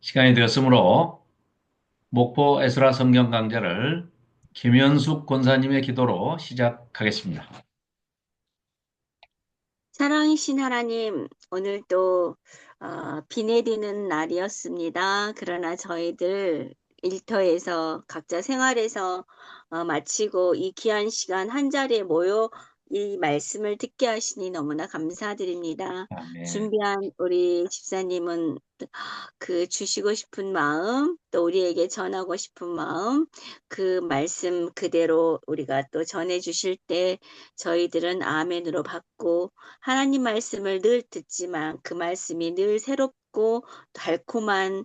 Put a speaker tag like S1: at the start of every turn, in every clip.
S1: 시간이 되었으므로 목포 에스라 성경 강좌를 김현숙 권사님의 기도로 시작하겠습니다.
S2: 사랑이신 하나님, 오늘도 비 내리는 날이었습니다. 그러나 저희들 일터에서 각자 생활에서 마치고 이 귀한 시간 한 자리에 모여 이 말씀을 듣게 하시니 너무나 감사드립니다.
S1: 아멘.
S2: 준비한 우리 집사님은 그 주시고 싶은 마음, 또 우리에게 전하고 싶은 마음, 그 말씀 그대로 우리가 또 전해 주실 때 저희들은 아멘으로 받고 하나님 말씀을 늘 듣지만 그 말씀이 늘 새롭고 달콤한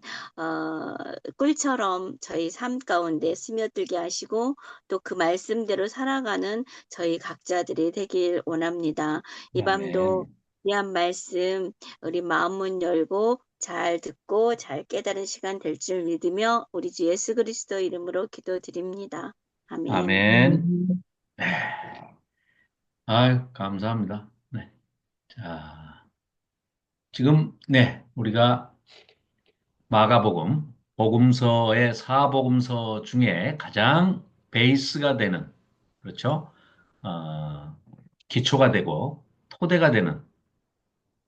S2: 꿀처럼 저희 삶 가운데 스며들게 하시고 또 그 말씀대로 살아가는 저희 각자들이 되길 원합니다. 이 밤도
S1: 아멘.
S2: 귀한 말씀 우리 마음문 열고 잘 듣고 잘 깨달은 시간 될 줄 믿으며 우리 주 예수 그리스도 이름으로 기도드립니다. 아멘.
S1: 아멘. 네. 아유, 감사합니다. 네. 자, 지금, 네, 우리가 마가복음, 복음서의 사복음서 중에 가장 베이스가 되는, 그렇죠? 어, 기초가 되고, 토대가 되는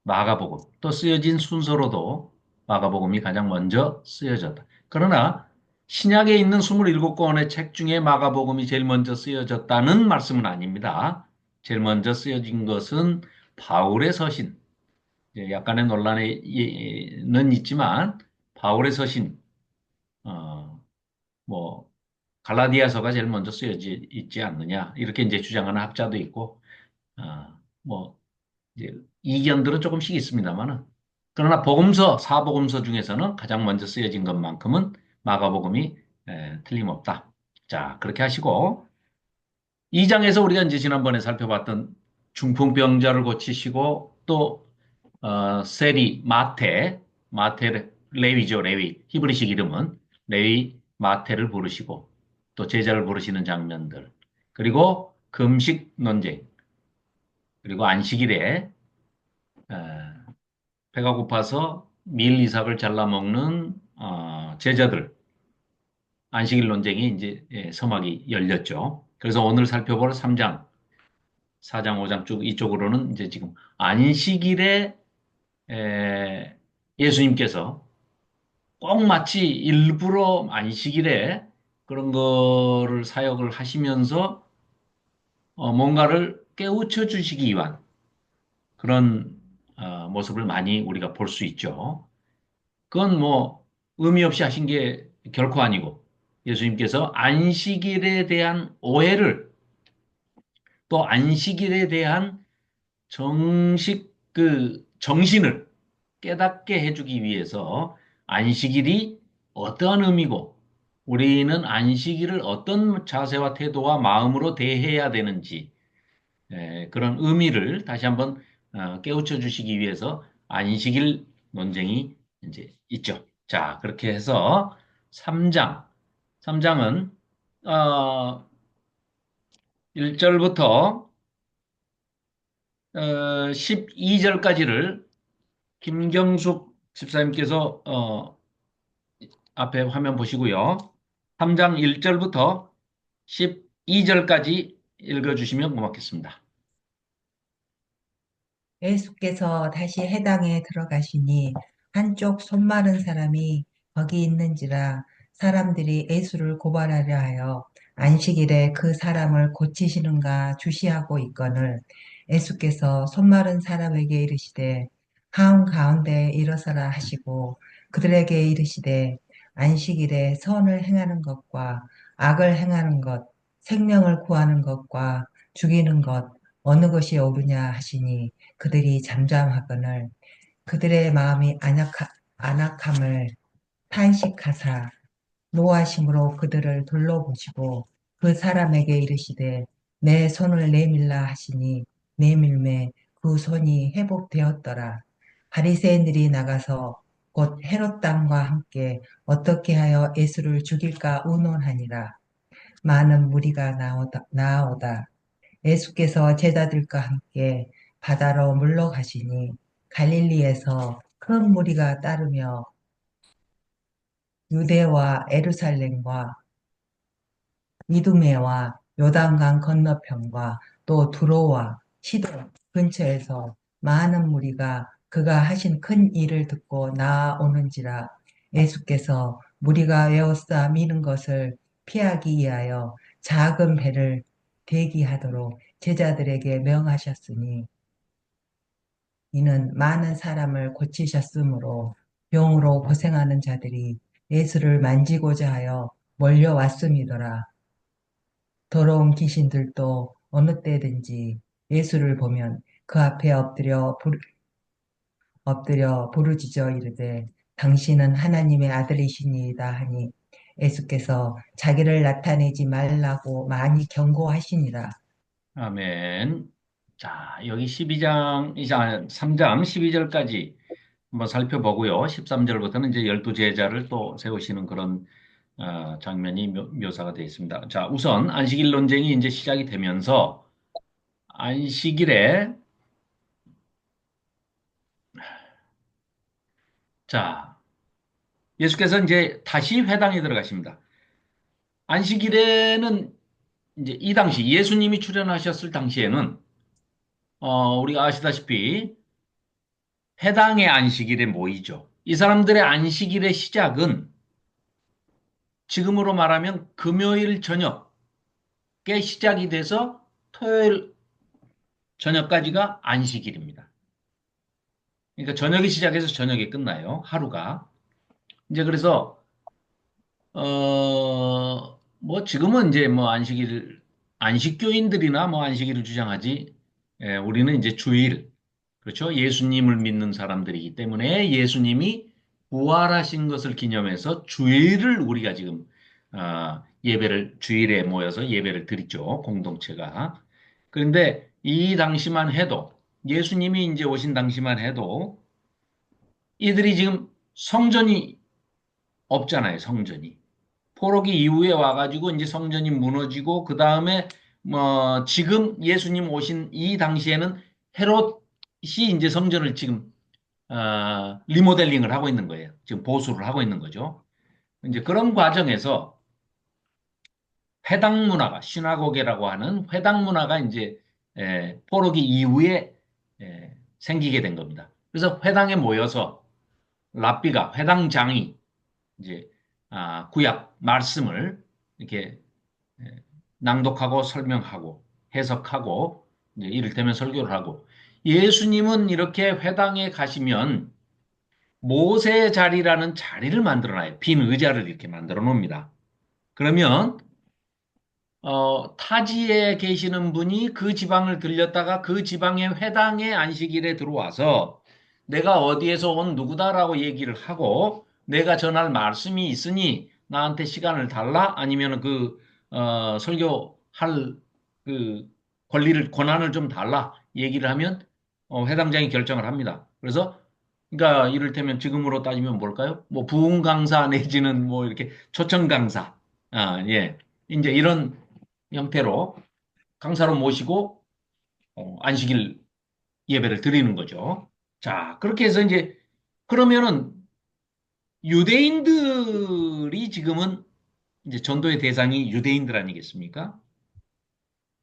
S1: 마가복음, 또 쓰여진 순서로도 마가복음이 가장 먼저 쓰여졌다. 그러나 신약에 있는 27권의 책 중에 마가복음이 제일 먼저 쓰여졌다는 말씀은 아닙니다. 제일 먼저 쓰여진 것은 바울의 서신. 이제 약간의 논란은 있지만 바울의 서신, 어, 뭐 갈라디아서가 제일 먼저 쓰여지 있지 않느냐 이렇게 이제 주장하는 학자도 있고, 뭐 이제 이견들은 조금씩 있습니다만은 그러나 복음서, 사복음서 중에서는 가장 먼저 쓰여진 것만큼은 마가복음이 틀림없다. 자, 그렇게 하시고 2장에서 우리가 이제 지난번에 살펴봤던 중풍병자를 고치시고 또 세리, 마테 레위죠, 레위. 히브리식 이름은 레위 마테를 부르시고 또 제자를 부르시는 장면들. 그리고 금식 논쟁. 그리고 안식일에 에, 배가 고파서 밀 이삭을 잘라 먹는 제자들 안식일 논쟁이 이제 서막이 열렸죠. 그래서 오늘 살펴볼 3장, 4장, 5장 쪽 이쪽으로는 이제 지금 안식일에 예수님께서 꼭 마치 일부러 안식일에 그런 거를 사역을 하시면서 뭔가를 깨우쳐 주시기 위한 그런 모습을 많이 우리가 볼 수 있죠. 그건 뭐 의미 없이 하신 게 결코 아니고 예수님께서 안식일에 대한 오해를 또 안식일에 대한 정식 그 정신을 깨닫게 해주기 위해서 안식일이 어떠한 의미고 우리는 안식일을 어떤 자세와 태도와 마음으로 대해야 되는지 그런 의미를 다시 한번 깨우쳐 주시기 위해서 안식일 논쟁이 이제 있죠. 자, 그렇게 해서 3장, 3장은 1절부터 12절까지를 김경숙 집사님께서 앞에 화면 보시고요. 3장 1절부터 12절까지 읽어주시면 고맙겠습니다.
S3: 예수께서 다시 해당에 들어가시니 한쪽 손 마른 사람이 거기 있는지라 사람들이 예수를 고발하려 하여 안식일에 그 사람을 고치시는가 주시하고 있거늘 예수께서 손 마른 사람에게 이르시되 한 가운데 일어서라 하시고 그들에게 이르시되 안식일에 선을 행하는 것과 악을 행하는 것 생명을 구하는 것과 죽이는 것 어느 것이 옳으냐 하시니 그들이 잠잠하거늘 그들의 마음이 안악함을 탄식하사 노하심으로 그들을 둘러보시고 그 사람에게 이르시되 내 손을 내밀라 하시니 내밀매 그 손이 회복되었더라. 바리새인들이 나가서 곧 헤롯 당과 함께 어떻게 하여 예수를 죽일까 의논하니라. 많은 무리가 나오다. 예수께서 제자들과 함께 바다로 물러가시니 갈릴리에서 큰 무리가 따르며 유대와 에루살렘과 이두메와 요단강 건너편과 또 두로와 시돈 근처에서 많은 무리가 그가 하신 큰 일을 듣고 나아오는지라. 예수께서 무리가 에워싸 미는 것을 피하기 위하여 작은 배를 대기하도록 제자들에게 명하셨으니 이는 많은 사람을 고치셨으므로 병으로 고생하는 자들이 예수를 만지고자 하여 몰려왔음이더라. 더러운 귀신들도 어느 때든지 예수를 보면 그 앞에 엎드려 부르짖어 이르되 당신은 하나님의 아들이시니이다 하니 예수께서 자기를 나타내지 말라고 많이 경고하시니라.
S1: 아멘. 자, 여기 3장 12절까지 한번 살펴보고요. 13절부터는 이제 12제자를 또 세우시는 그런 장면이 묘사가 되어 있습니다. 자, 우선 안식일 논쟁이 이제 시작이 되면서 안식일에 자, 예수께서 이제 다시 회당에 들어가십니다. 안식일에는 이제 이 당시 예수님이 출현하셨을 당시에는 우리가 아시다시피 회당의 안식일에 모이죠. 이 사람들의 안식일의 시작은 지금으로 말하면 금요일 저녁에 시작이 돼서 토요일 저녁까지가 안식일입니다. 그러니까 저녁에 시작해서 저녁에 끝나요. 하루가. 이제 그래서 뭐 지금은 이제 뭐 안식교인들이나 뭐 안식일을 주장하지. 우리는 이제 주일, 그렇죠? 예수님을 믿는 사람들이기 때문에 예수님이 부활하신 것을 기념해서 주일을 우리가 지금 예배를 주일에 모여서 예배를 드리죠. 공동체가. 그런데 이 당시만 해도 예수님이 이제 오신 당시만 해도 이들이 지금 성전이 없잖아요. 성전이. 포로기 이후에 와가지고 이제 성전이 무너지고 그 다음에 뭐 지금 예수님 오신 이 당시에는 헤롯이 이제 성전을 지금 리모델링을 하고 있는 거예요. 지금 보수를 하고 있는 거죠. 이제 그런 과정에서 회당 문화가 시나고게라고 하는 회당 문화가 이제 포로기 이후에 생기게 된 겁니다. 그래서 회당에 모여서 랍비가 회당장이 이제 구약 말씀을 이렇게 낭독하고 설명하고 해석하고 이제 이를테면 설교를 하고 예수님은 이렇게 회당에 가시면 모세의 자리라는 자리를 만들어놔요. 빈 의자를 이렇게 만들어 놓습니다. 그러면 타지에 계시는 분이 그 지방을 들렸다가 그 지방의 회당의 안식일에 들어와서 내가 어디에서 온 누구다라고 얘기를 하고 내가 전할 말씀이 있으니 나한테 시간을 달라 아니면 설교할 그 권한을 좀 달라 얘기를 하면 회당장이 결정을 합니다. 그래서 그러니까 이를테면 지금으로 따지면 뭘까요? 뭐 부흥 강사 내지는 뭐 이렇게 초청 강사. 예. 이제 이런 형태로 강사로 모시고 안식일 예배를 드리는 거죠. 자, 그렇게 해서 이제 그러면은 유대인들이 지금은 이제 전도의 대상이 유대인들 아니겠습니까?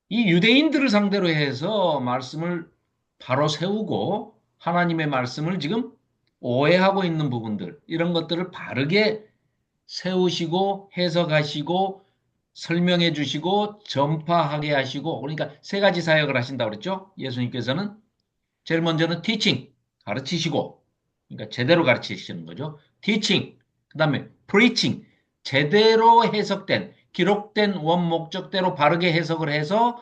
S1: 이 유대인들을 상대로 해서 말씀을 바로 세우고 하나님의 말씀을 지금 오해하고 있는 부분들, 이런 것들을 바르게 세우시고 해석하시고 설명해 주시고 전파하게 하시고 그러니까 세 가지 사역을 하신다고 그랬죠? 예수님께서는 제일 먼저는 teaching 가르치시고 그러니까 제대로 가르치시는 거죠. teaching 그다음에 preaching 제대로 해석된 기록된 원 목적대로 바르게 해석을 해서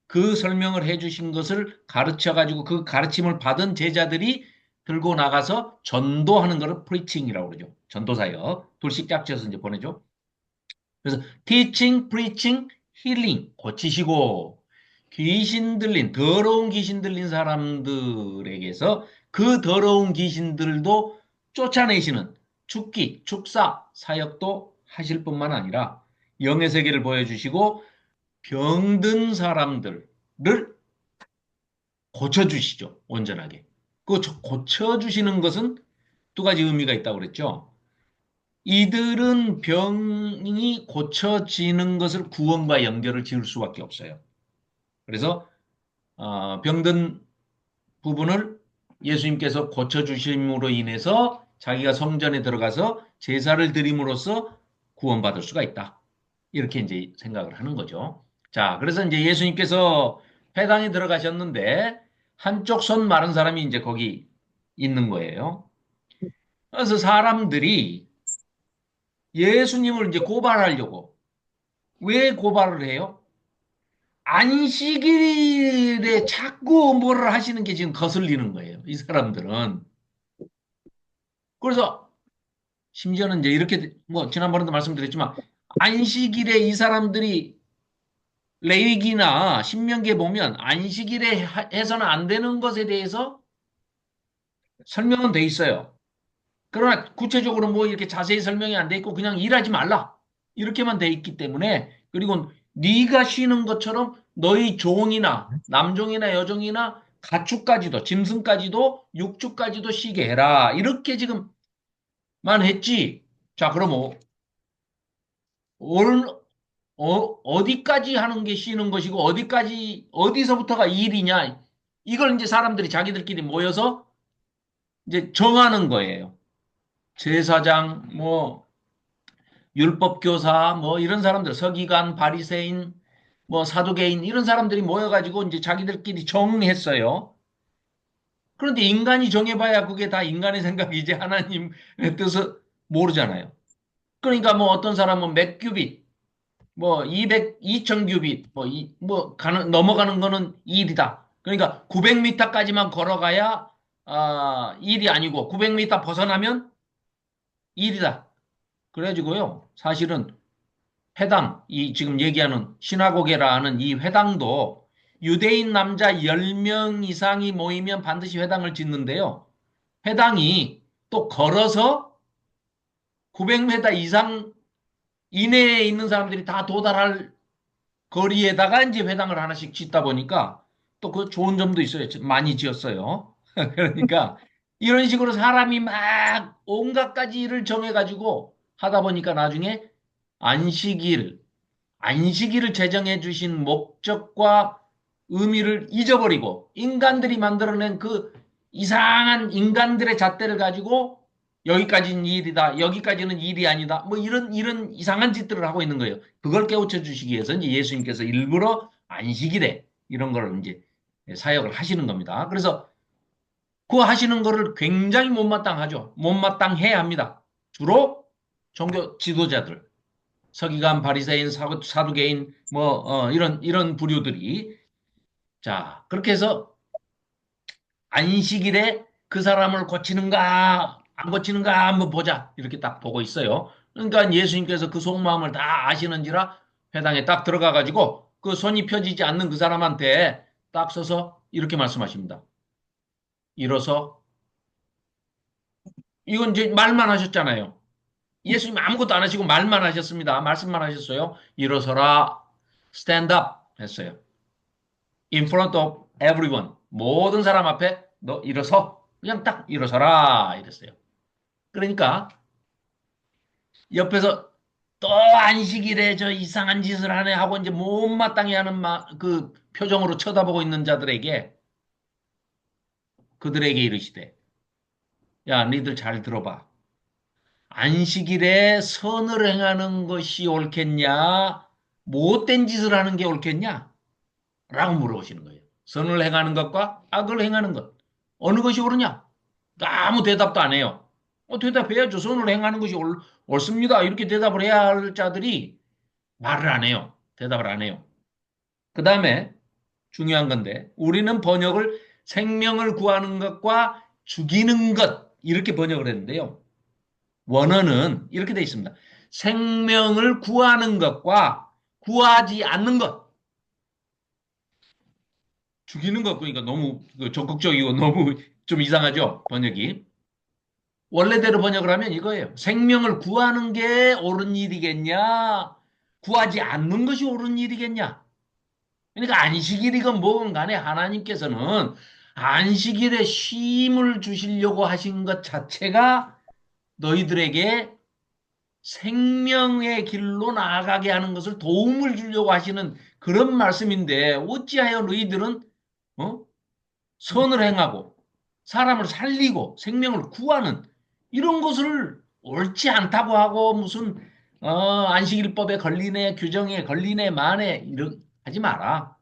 S1: 그 설명을 해 주신 것을 가르쳐 가지고 그 가르침을 받은 제자들이 들고 나가서 전도하는 것을 preaching이라고 그러죠. 전도사역 둘씩 짝지어서 이제 보내죠. 그래서 teaching, preaching, healing 고치시고 귀신 들린 더러운 귀신 들린 사람들에게서 그 더러운 귀신들도 쫓아내시는 축기, 축사 사역도 하실 뿐만 아니라 영의 세계를 보여주시고 병든 사람들을 고쳐주시죠. 온전하게. 그 고쳐주시는 것은 두 가지 의미가 있다고 그랬죠. 이들은 병이 고쳐지는 것을 구원과 연결을 지을 수밖에 없어요. 그래서 병든 부분을 예수님께서 고쳐주심으로 인해서 자기가 성전에 들어가서 제사를 드림으로써 구원받을 수가 있다. 이렇게 이제 생각을 하는 거죠. 자, 그래서 이제 예수님께서 회당에 들어가셨는데 한쪽 손 마른 사람이 이제 거기 있는 거예요. 그래서 사람들이 예수님을 이제 고발하려고 왜 고발을 해요? 안식일에 자꾸 뭐를 하시는 게 지금 거슬리는 거예요. 이 사람들은. 그래서 심지어는 이제 이렇게 뭐 지난번에도 말씀드렸지만 안식일에 이 사람들이 레위기나 신명기에 보면 안식일에 해서는 안 되는 것에 대해서 설명은 돼 있어요. 그러나 구체적으로 뭐 이렇게 자세히 설명이 안 돼 있고 그냥 일하지 말라. 이렇게만 돼 있기 때문에 그리고 네가 쉬는 것처럼 너희 종이나 남종이나 여종이나 가축까지도 짐승까지도 육축까지도 쉬게 해라. 이렇게 지금만 했지. 자, 그럼 어디까지 하는 게 쉬는 것이고 어디까지 어디서부터가 일이냐? 이걸 이제 사람들이 자기들끼리 모여서 이제 정하는 거예요. 제사장, 뭐 율법교사, 뭐 이런 사람들, 서기관, 바리새인, 뭐 사두개인 이런 사람들이 모여가지고 이제 자기들끼리 정했어요. 그런데 인간이 정해봐야 그게 다 인간의 생각이지 하나님의 뜻을 모르잖아요. 그러니까 뭐 어떤 사람은 몇 규빗, 뭐 200, 2000 규빗, 넘어가는 거는 일이다. 그러니까 900m까지만 걸어가야 일이 아니고 900m 벗어나면 일이다. 그래가지고요. 사실은 회당, 이 지금 얘기하는 시나고게라는 이 회당도 유대인 남자 10명 이상이 모이면 반드시 회당을 짓는데요. 회당이 또 걸어서 900m 이상 이내에 있는 사람들이 다 도달할 거리에다가 이제 회당을 하나씩 짓다 보니까 또 그 좋은 점도 있어요. 많이 지었어요. 그러니까 이런 식으로 사람이 막 온갖 가지 일을 정해가지고 하다 보니까 나중에 안식일, 안식일을 제정해 주신 목적과 의미를 잊어버리고 인간들이 만들어낸 그 이상한 인간들의 잣대를 가지고 여기까지는 일이다, 여기까지는 일이 아니다, 뭐 이런 이상한 짓들을 하고 있는 거예요. 그걸 깨우쳐 주시기 위해서 이제 예수님께서 일부러 안식일에 이런 걸 이제 사역을 하시는 겁니다. 그래서 그 하시는 거를 굉장히 못마땅하죠. 못마땅해야 합니다. 주로 종교 지도자들. 서기관, 바리새인, 사두개인 이런 부류들이 자 그렇게 해서 안식일에 그 사람을 고치는가 안 고치는가 한번 보자 이렇게 딱 보고 있어요. 그러니까 예수님께서 그 속마음을 다 아시는지라 회당에 딱 들어가 가지고 그 손이 펴지지 않는 그 사람한테 딱 서서 이렇게 말씀하십니다. 일어서 이건 이제 말만 하셨잖아요. 예수님 아무것도 안 하시고 말만 하셨습니다. 말씀만 하셨어요. 일어서라, stand up 했어요. In front of everyone. 모든 사람 앞에 너 일어서. 그냥 딱 일어서라 이랬어요. 그러니까 옆에서 또 안식일에 저 이상한 짓을 하네 하고 이제 못마땅해 하는 그 표정으로 쳐다보고 있는 자들에게 그들에게 이르시되 야, 니들 잘 들어봐. 안식일에 선을 행하는 것이 옳겠냐? 못된 짓을 하는 게 옳겠냐? 라고 물어보시는 거예요. 선을 행하는 것과 악을 행하는 것. 어느 것이 옳으냐? 아무 대답도 안 해요. 대답해야죠. 선을 행하는 것이 옳습니다. 이렇게 대답을 해야 할 자들이 말을 안 해요. 대답을 안 해요. 그 다음에 중요한 건데 우리는 번역을 생명을 구하는 것과 죽이는 것 이렇게 번역을 했는데요. 원어는 이렇게 되어 있습니다. 생명을 구하는 것과 구하지 않는 것. 죽이는 것 그러니까 너무 적극적이고 너무 좀 이상하죠? 번역이. 원래대로 번역을 하면 이거예요. 생명을 구하는 게 옳은 일이겠냐? 구하지 않는 것이 옳은 일이겠냐? 그러니까 안식일이건 뭐건 간에 하나님께서는 안식일에 쉼을 주시려고 하신 것 자체가 너희들에게 생명의 길로 나아가게 하는 것을 도움을 주려고 하시는 그런 말씀인데 어찌하여 너희들은 어? 선을 행하고 사람을 살리고 생명을 구하는 이런 것을 옳지 않다고 하고 무슨 안식일법에 걸리네 규정에 걸리네 마네 이런 하지 마라.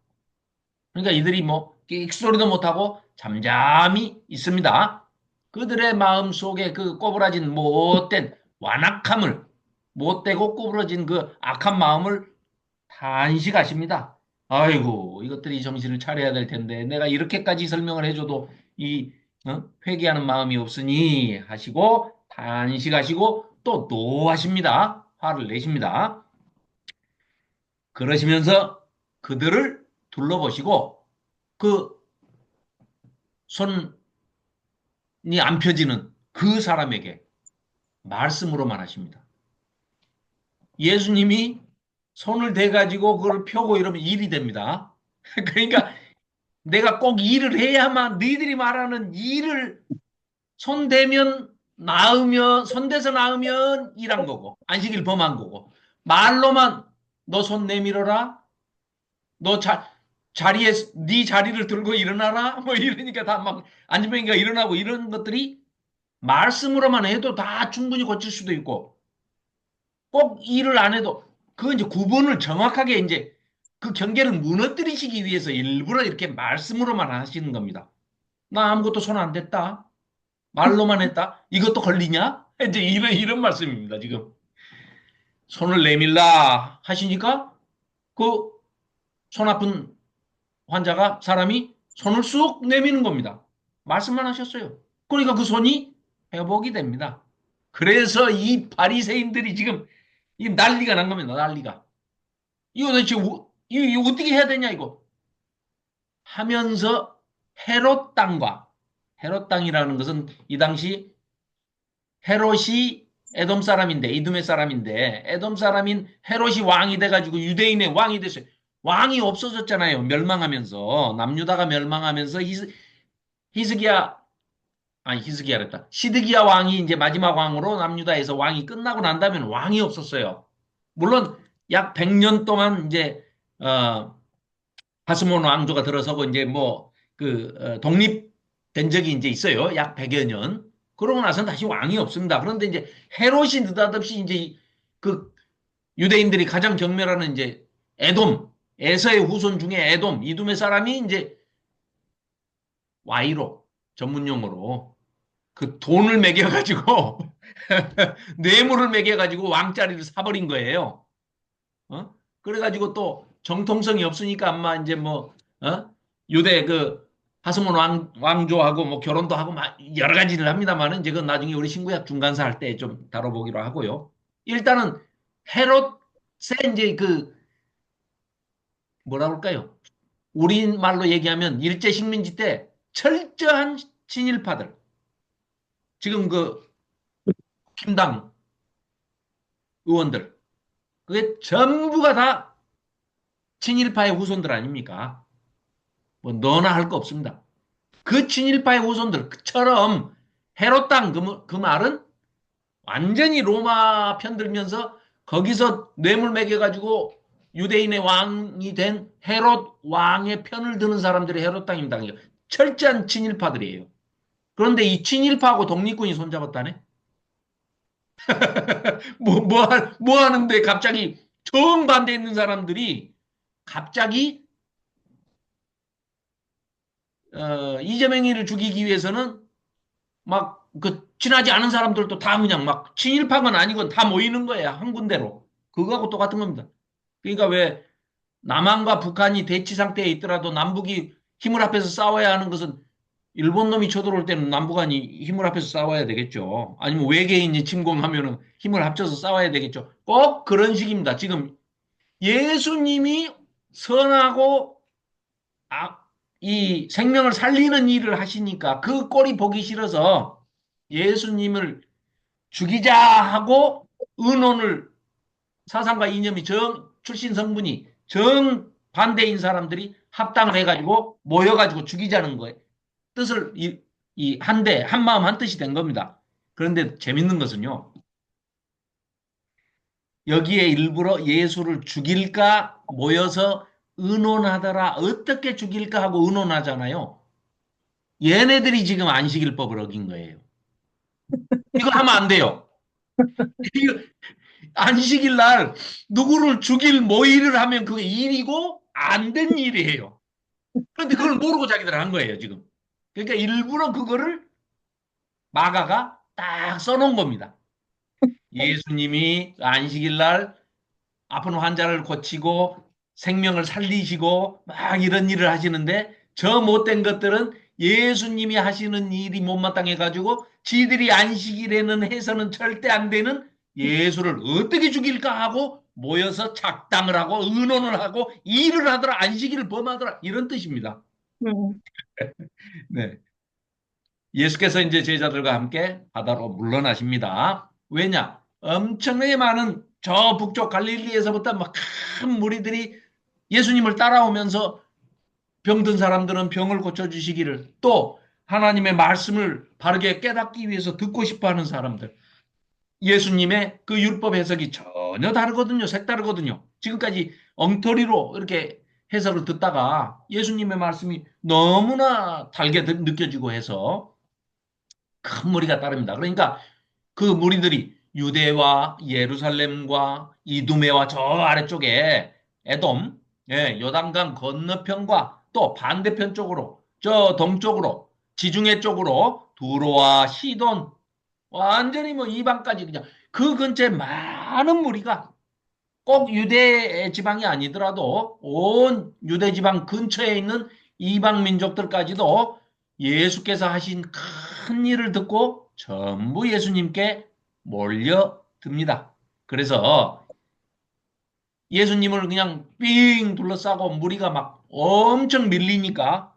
S1: 그러니까 이들이 뭐 끽소리도 못하고 잠잠히 있습니다. 그들의 마음 속에 그 꼬부라진 못된 완악함을 못되고 꼬부라진 그 악한 마음을 단식하십니다. 아이고 이것들이 정신을 차려야 될 텐데 내가 이렇게까지 설명을 해줘도 이 회개하는 마음이 없으니 하시고 단식하시고 또 노하십니다. 화를 내십니다. 그러시면서 그들을 둘러보시고 그 손이 안 펴지는 그 사람에게 말씀으로만 하십니다. 예수님이 손을 대가지고 그걸 펴고 이러면 일이 됩니다. 그러니까 내가 꼭 일을 해야만 너희들이 말하는 일을 손대면 나으면 손대서 나으면 일한 거고 안식일 범한 거고 말로만 너 손 내밀어라 너 자리에 네 자리를 들고 일어나라 뭐 이러니까 다 막 안진뱅이가 일어나고 이런 것들이 말씀으로만 해도 다 충분히 고칠 수도 있고 꼭 일을 안 해도 그 이제 구분을 정확하게 이제 그 경계를 무너뜨리시기 위해서 일부러 이렇게 말씀으로만 하시는 겁니다. 나 아무것도 손 안 댔다. 말로만 했다. 이것도 걸리냐? 이제 이런 말씀입니다. 지금 손을 내밀라 하시니까 그 손 아픈 환자가 사람이 손을 쑥 내미는 겁니다. 말씀만 하셨어요. 그러니까 그 손이 회복이 됩니다. 그래서 이 바리새인들이 지금 이 난리가 난 겁니다. 난리가. 이거 도대체 이거 어떻게 해야 되냐 이거 하면서 헤롯 땅과 헤롯 땅이라는 것은 이 당시 헤롯이 에돔 사람인데 이두메 사람인데 에돔 사람인 헤롯이 왕이 돼가지고 유대인의 왕이 됐어요. 왕이 없어졌잖아요. 멸망하면서 남유다가 멸망하면서 히스기야 아니 히스기야랬다. 시드기야 왕이 이제 마지막 왕으로 남유다에서 왕이 끝나고 난 다음에 왕이 없었어요. 물론 약 100년 동안 이제 하스몬 왕조가 들어서고 이제 뭐 그 독립된 적이 이제 있어요. 약 100여 년. 그러고 나서는 다시 왕이 없습니다. 그런데 이제 헤롯이 느닷없이 이제 그 유대인들이 가장 경멸하는 이제 에돔, 에서의 후손 중에 에돔, 이둠의 사람이 이제 와이로 전문용어로 그 돈을 매겨가지고 뇌물을 매겨가지고 왕자리를 사버린 거예요. 그래가지고 또 정통성이 없으니까 아마 이제 뭐 유대 그 하스몬 왕조하고 뭐 결혼도 하고 막 여러 가지를 합니다만은 이제 그건 나중에 우리 신구약 중간사 할 때 좀 다뤄보기로 하고요. 일단은 헤롯의 이제 그 뭐라 그럴까요? 우리말로 얘기하면 일제 식민지 때 철저한 친일파들 지금 그 김당 의원들 그게 전부가 다 친일파의 후손들 아닙니까? 뭐 너나 할 거 없습니다. 그 친일파의 후손들처럼 헤롯 땅 그 말은 완전히 로마 편들면서 거기서 뇌물 매겨가지고 유대인의 왕이 된 헤롯 왕의 편을 드는 사람들이 헤롯 땅입니다. 철저한 친일파들이에요. 그런데 이 친일파하고 독립군이 손잡았다네? 뭐 하는데 갑자기 정반대에 있는 사람들이 갑자기 이재명이를 죽이기 위해서는 막 그 친하지 않은 사람들도 다 그냥 막 친일파건 아니건 다 모이는 거예요. 한 군데로. 그거하고 똑같은 겁니다. 그러니까 왜 남한과 북한이 대치 상태에 있더라도 남북이 힘을 합해서 싸워야 하는 것은 일본 놈이 쳐들어올 때는 남북한이 힘을 합해서 싸워야 되겠죠. 아니면 외계인이 침공하면은 힘을 합쳐서 싸워야 되겠죠. 꼭 그런 식입니다. 지금 예수님이 선하고 이 생명을 살리는 일을 하시니까 그 꼴이 보기 싫어서 예수님을 죽이자 하고 의논을 사상과 이념이 출신 성분이 정반대인 사람들이 합당을 해가지고 모여가지고 죽이자는 거예요. 뜻을 한마음 한뜻이 된 겁니다. 그런데 재밌는 것은요. 여기에 일부러 예수를 죽일까 모여서 의논하더라. 어떻게 죽일까 하고 의논하잖아요. 얘네들이 지금 안식일법을 어긴 거예요. 이거 하면 안 돼요. 이거 안식일 날 누구를 죽일 모의를 하면 그게 일이고 안 된 일이에요. 그런데 그걸 모르고 자기들 한 거예요, 지금. 그러니까 일부러 그거를 마가가 딱 써놓은 겁니다. 예수님이 안식일 날 아픈 환자를 고치고 생명을 살리시고 막 이런 일을 하시는데 저 못된 것들은 예수님이 하시는 일이 못마땅해 가지고 지들이 안식일에는 해서는 절대 안 되는 예수를 어떻게 죽일까 하고 모여서 작당을 하고 의논을 하고 일을 하더라 안식일을 범하더라 이런 뜻입니다.
S3: 음.
S1: 네. 예수께서 이제 제자들과 함께 바다로 물러나십니다. 왜냐? 엄청나게 많은 저 북쪽 갈릴리에서부터 막 큰 무리들이 예수님을 따라오면서 병든 사람들은 병을 고쳐주시기를 또 하나님의 말씀을 바르게 깨닫기 위해서 듣고 싶어 하는 사람들. 예수님의 그 율법 해석이 전혀 다르거든요. 색다르거든요. 지금까지 엉터리로 이렇게 해석을 듣다가 예수님의 말씀이 너무나 달게 느껴지고 해서 큰 무리가 따릅니다. 그러니까 그 무리들이 유대와 예루살렘과 이두메와 저 아래쪽에 에돔, 예, 요단강 건너편과 또 반대편 쪽으로 저 동쪽으로 지중해 쪽으로 두로와 시돈 완전히 뭐 이방까지 그냥 그 근처에 많은 무리가 꼭 유대 지방이 아니더라도 온 유대 지방 근처에 있는 이방 민족들까지도 예수께서 하신 큰 일을 듣고 전부 예수님께 몰려듭니다. 그래서 예수님을 그냥 삥 둘러싸고 무리가 막 엄청 밀리니까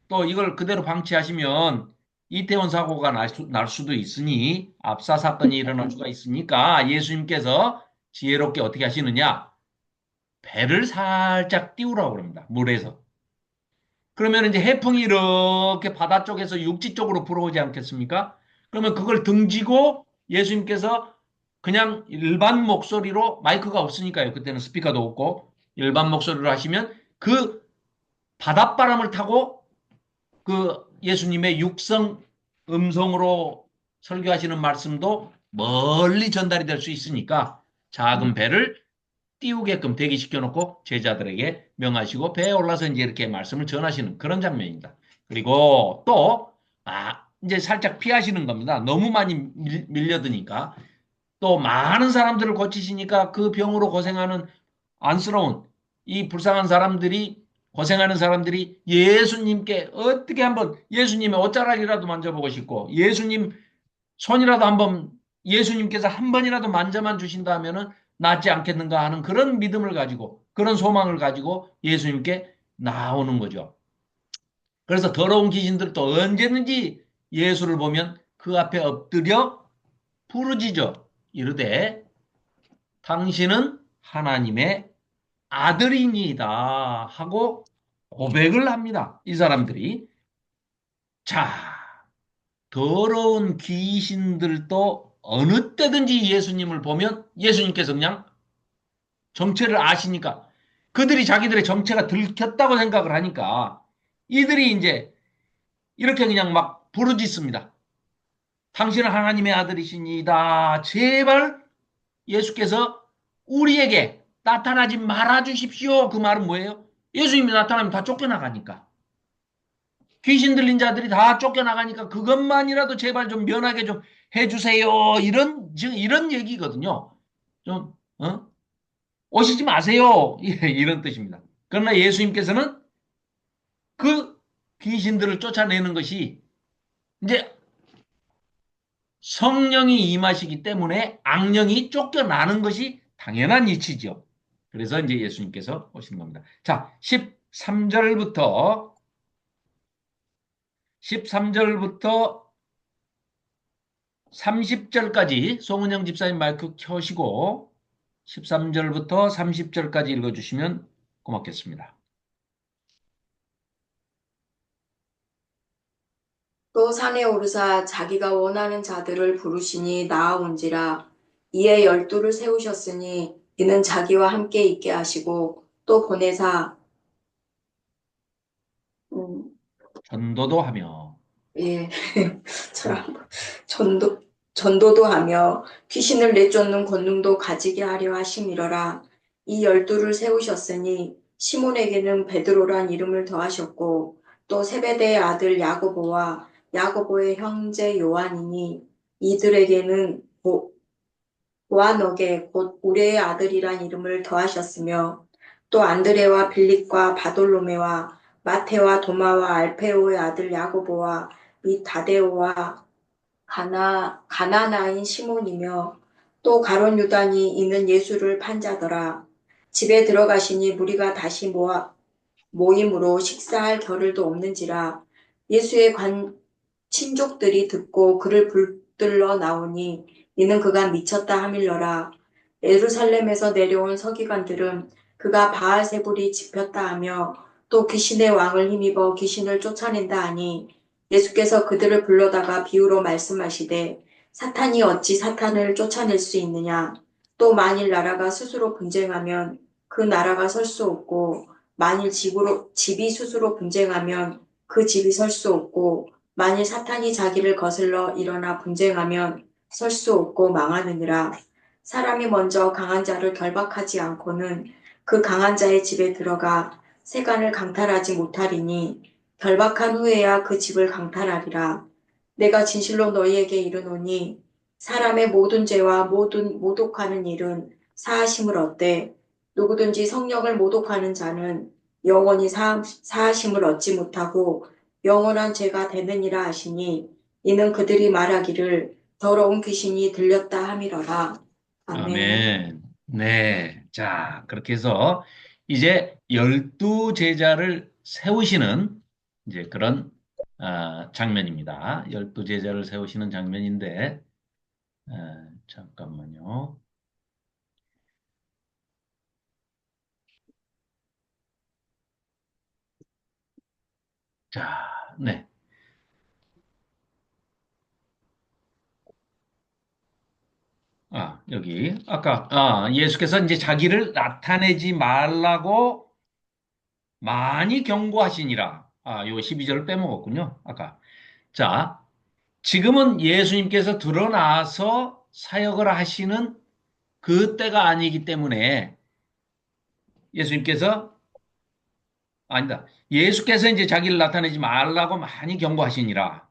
S1: 또 이걸 그대로 방치하시면 이태원 사고가 날 수도 있으니 압사 사건이 일어날 수가 있으니까 예수님께서 지혜롭게 어떻게 하시느냐? 배를 살짝 띄우라고 그럽니다. 물에서. 그러면 이제 해풍이 이렇게 바다 쪽에서 육지 쪽으로 불어오지 않겠습니까? 그러면 그걸 등지고 예수님께서 그냥 일반 목소리로 마이크가 없으니까요. 그때는 스피커도 없고 일반 목소리로 하시면 그 바닷바람을 타고 그 예수님의 육성 음성으로 설교하시는 말씀도 멀리 전달이 될 수 있으니까 작은 배를 띄우게끔 대기시켜 놓고 제자들에게 명하시고 배에 올라서 이제 이렇게 말씀을 전하시는 그런 장면입니다. 그리고 또, 이제 살짝 피하시는 겁니다. 너무 많이 밀려드니까. 또 많은 사람들을 고치시니까 그 병으로 고생하는 안쓰러운 이 불쌍한 사람들이 고생하는 사람들이 예수님께 어떻게 한번 예수님의 옷자락이라도 만져보고 싶고 예수님 손이라도 한번 예수님께서 한 번이라도 만져만 주신다 하면은 낫지 않겠는가 하는 그런 믿음을 가지고 그런 소망을 가지고 예수님께 나오는 거죠. 그래서 더러운 귀신들도 언제든지 예수를 보면 그 앞에 엎드려 부르짖어 이르되 당신은 하나님의 아들이니이다 하고 고백을 합니다. 이 사람들이. 자, 더러운 귀신들도 어느 때든지 예수님을 보면 예수님께서 그냥 정체를 아시니까 그들이 자기들의 정체가 들켰다고 생각을 하니까 이들이 이제 이렇게 그냥 막 부르짖습니다. 당신은 하나님의 아들이시니다. 제발 예수께서 우리에게 나타나지 말아 주십시오. 그 말은 뭐예요? 예수님이 나타나면 다 쫓겨나가니까. 귀신 들린 자들이 다 쫓겨나가니까 그것만이라도 제발 좀 면하게 좀 해주세요. 이런 얘기거든요. 좀, 오시지 마세요. 이런 뜻입니다. 그러나 예수님께서는 그 귀신들을 쫓아내는 것이 이제 성령이 임하시기 때문에 악령이 쫓겨나는 것이 당연한 이치죠. 그래서 이제 예수님께서 오신 겁니다. 자, 13절부터 30절까지 송은영 집사님 마이크 켜시고 13절부터 30절까지 읽어주시면 고맙겠습니다.
S4: 또 산에 오르사 자기가 원하는 자들을 부르시니 나아온지라. 이에 열두를 세우셨으니 이는 자기와 함께 있게 하시고 또 보내사 음,
S1: 전도도 하며.
S4: 예,
S1: 음.
S4: 참, 전도, 전도도 하며 귀신을 내쫓는 권능도 가지게 하려 하심이러라. 이 열두를 세우셨으니 시몬에게는 베드로란 이름을 더하셨고 또 세베대의 아들 야고보와 야고보의 형제 요한이니 이들에게는 보아너게 곧 우레의 아들이란 이름을 더하셨으며 또 안드레와 빌립과 바돌로메와 마테와 도마와 알페오의 아들 야고보와 및 다데오와 가나나인 시몬이며 또 가룟 유다니 이는 예수를 판 자더라. 집에 들어가시니 무리가 다시 모임으로 식사할 겨를도 없는지라 예수의 친족들이 듣고 그를 붙들러 나오니 이는 그가 미쳤다 하밀러라. 예루살렘에서 내려온 서기관들은 그가 바알세불이 집혔다 하며 또 귀신의 왕을 힘입어 귀신을 쫓아낸다 하니 예수께서 그들을 불러다가 비유로 말씀하시되 사탄이 어찌 사탄을 쫓아낼 수 있느냐. 또 만일 나라가 스스로 분쟁하면 그 나라가 설 수 없고 만일 집이 스스로 분쟁하면 그 집이 설 수 없고 만일 사탄이 자기를 거슬러 일어나 분쟁하면 설 수 없고 망하느니라. 사람이 먼저 강한 자를 결박하지 않고는 그 강한 자의 집에 들어가 세간을 강탈하지 못하리니 결박한 후에야 그 집을 강탈하리라. 내가 진실로 너희에게 이르노니 사람의 모든 죄와 모든 모독하는 일은 사하심을 얻되 누구든지 성령을 모독하는 자는 영원히 사하심을 얻지 못하고 영원한 죄가 되느니라 하시니 이는 그들이 말하기를 더러운 귀신이 들렸다 함이러라. 아멘.
S1: 아멘. 네. 자, 그렇게 해서 이제 12제자를 세우시는 이제 그런 장면입니다. 12제자를 세우시는 장면인데, 잠깐만요. 자, 네. 여기. 아까, 예수께서 이제 자기를 나타내지 말라고 많이 경고하시니라. 요 12절을 빼먹었군요. 아까. 자, 지금은 예수님께서 드러나서 사역을 하시는 그 때가 아니기 때문에 예수님께서, 아니다. 예수께서 이제 자기를 나타내지 말라고 많이 경고하시니라.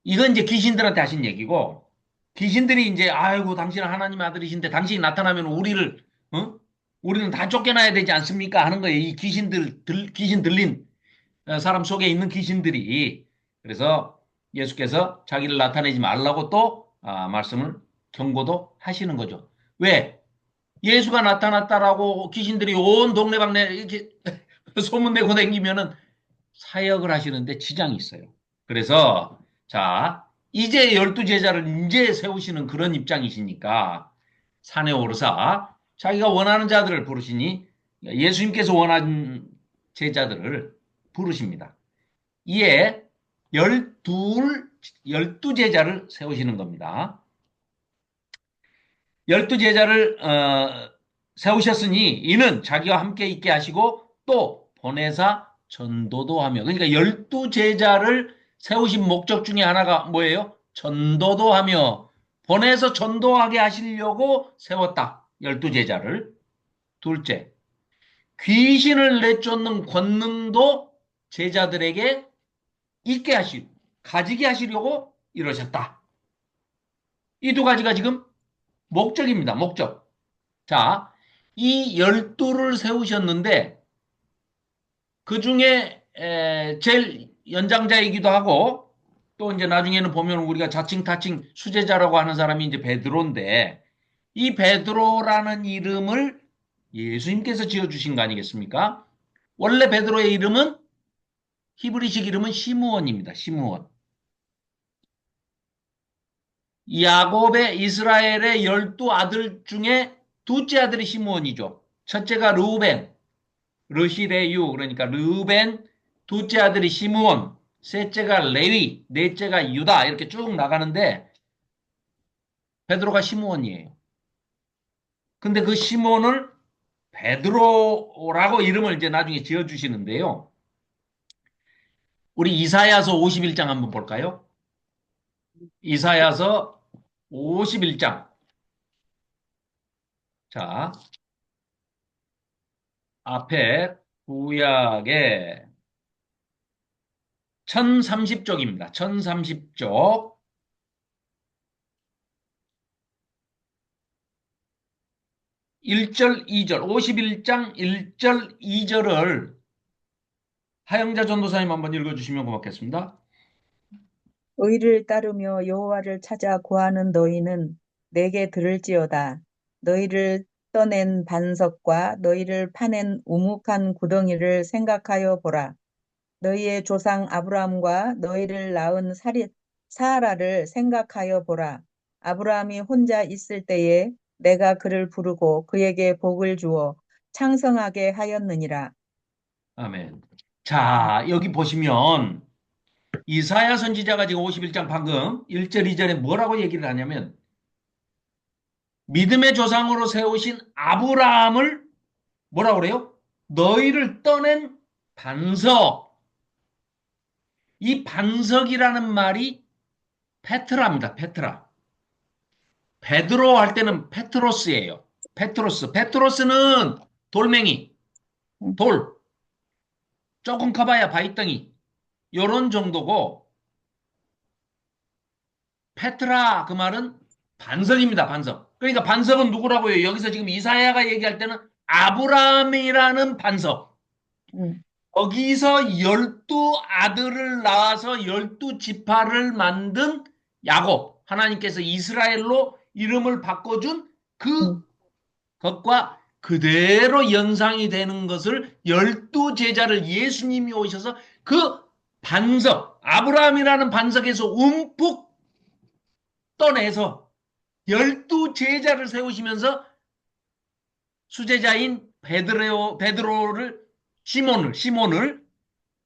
S1: 이건 이제 귀신들한테 하신 얘기고, 귀신들이 이제, 아이고, 당신은 하나님의 아들이신데 당신이 나타나면 어? 우리는 다 쫓겨나야 되지 않습니까? 하는 거예요. 이 귀신 들린 사람 속에 있는 귀신들이. 그래서 예수께서 자기를 나타내지 말라고 또 말씀을 경고도 하시는 거죠. 왜? 예수가 나타났다라고 귀신들이 온 동네방네 이렇게 소문내고 다니면은 사역을 하시는데 지장이 있어요. 그래서 자, 이제 12제자를 이제 세우시는 그런 입장이시니까 산에 오르사 자기가 원하는 자들을 부르시니 예수님께서 원하는 제자들을 부르십니다. 이에 12제자를 세우시는 겁니다. 12제자를 세우셨으니 이는 자기와 함께 있게 하시고 또 보내사 전도도 하며, 그러니까 12제자를 세우신 목적 중에 하나가 뭐예요? 전도도 하며 보내서 전도하게 하시려고 세웠다. 12제자를. 둘째, 귀신을 내쫓는 권능도 제자들에게 있게 가지게 하시려고 이러셨다. 이 두 가지가 지금 목적입니다. 목적. 자, 이 12를 세우셨는데 그 중에 제일 연장자이기도 하고 또 이제 나중에는 보면 우리가 자칭 타칭 수제자라고 하는 사람이 이제 베드로인데 이 베드로라는 이름을 예수님께서 지어주신 거 아니겠습니까? 원래 베드로의 이름은 히브리식 이름은 시므온입니다. 시므온. 야곱의 이스라엘의 12아들 중에 둘째 아들이 시므온이죠. 첫째가 르우벤, 르시레유, 그러니까 르우벤, 둘째 아들이 시므온, 셋째가 레위, 넷째가 유다, 이렇게 쭉 나가는데 베드로가 시므온이에요. 근데 그 시몬을 베드로라고 이름을 이제 나중에 지어주시는데요. 우리 이사야서 51장 한번 볼까요? 이사야서 51장. 자, 앞에 구약의 1030쪽입니다. 1030쪽. 1절, 2절, 51장 1절, 2절을 하영자 전도사님 한번 읽어주시면 고맙겠습니다.
S5: 의를 따르며 여호와를 찾아 구하는 너희는 내게 들을지어다. 너희를 떠낸 반석과 너희를 파낸 우묵한 구덩이를 생각하여 보라. 너희의 조상 아브라함과 너희를 낳은 사라를 생각하여 보라. 아브라함이 혼자 있을 때에 내가 그를 부르고 그에게 복을 주어 창성하게 하였느니라.
S1: 아멘. 자, 여기 보시면 이사야 선지자가 지금 51장 방금 1절, 2절에 뭐라고 얘기를 하냐면 믿음의 조상으로 세우신 아브라함을 뭐라고 그래요? 너희를 떠낸 반석. 이 반석이라는 말이 페트라입니다. 페트라. 베드로 할 때는 페트로스예요. 페트로스. 페트로스는 돌멩이, 돌. 조금 커봐야 바위덩이. 요런 정도고 페트라 그 말은 반석입니다. 반석. 그러니까 반석은 누구라고요? 여기서 지금 이사야가 얘기할 때는 아브라함이라는 반석. 거기서 12아들을 낳아서 12지파를 만든 야곱. 하나님께서 이스라엘로 이름을 바꿔준 그 것과 그대로 연상이 되는 것을 12제자를 예수님이 오셔서 그 반석, 아브라함이라는 반석에서 움푹 떠내서 12제자를 세우시면서 수제자인 베드로를 시몬을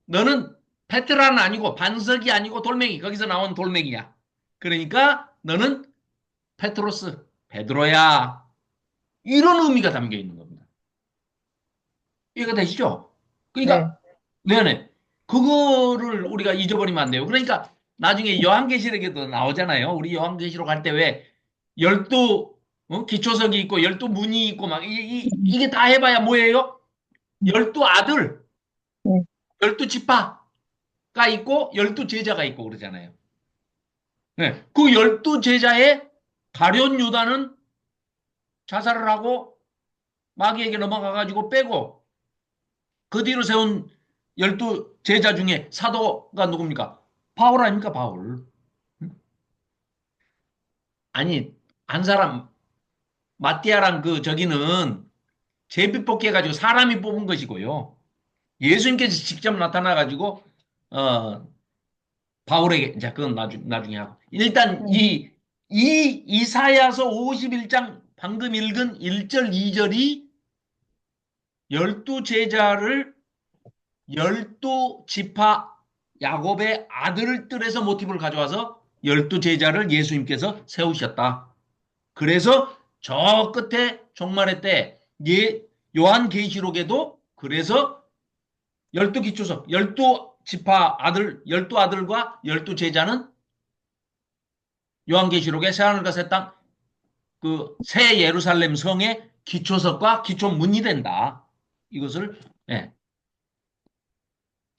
S1: 너는 페트라는 아니고 반석이 아니고 돌멩이 거기서 나온 돌멩이야. 그러니까 너는 페트로스 베드로야. 이런 의미가 담겨 있는 겁니다. 이해가 되시죠? 그러니까 네네. 그거를 우리가 잊어버리면 안 돼요. 그러니까 나중에 요한계시록에도 나오잖아요. 우리 요한계시록 할 때 왜 12 기초석이 있고 12문이 있고 막 이게 다 해봐야 뭐예요? 12아들, 12지파가 있고 12제자가 있고 그러잖아요. 네. 그 12제자의 가룟 유다는 자살을 하고 마귀에게 넘어가가지고 빼고 그 뒤로 세운 12제자 중에 사도가 누굽니까? 바울 아닙니까? 바울. 아니 한 사람 마띠아랑 그 저기는 제비 뽑기 해가지고 사람이 뽑은 것이고요. 예수님께서 직접 나타나가지고 바울에게 이제 그건 나중에 하고 일단 이 이사야서 51장 방금 읽은 1절 2절이 12제자를 12지파 야곱의 아들들에서 모티브를 가져와서 12제자를 예수님께서 세우셨다. 그래서 저 끝에 종말의 때 요한계시록에도 그래서 12기초석 12지파 아들 12아들과 12제자는 요한계시록의 새하늘과 새 땅 그 새 예루살렘 성의 기초석과 기초문이 된다. 이것을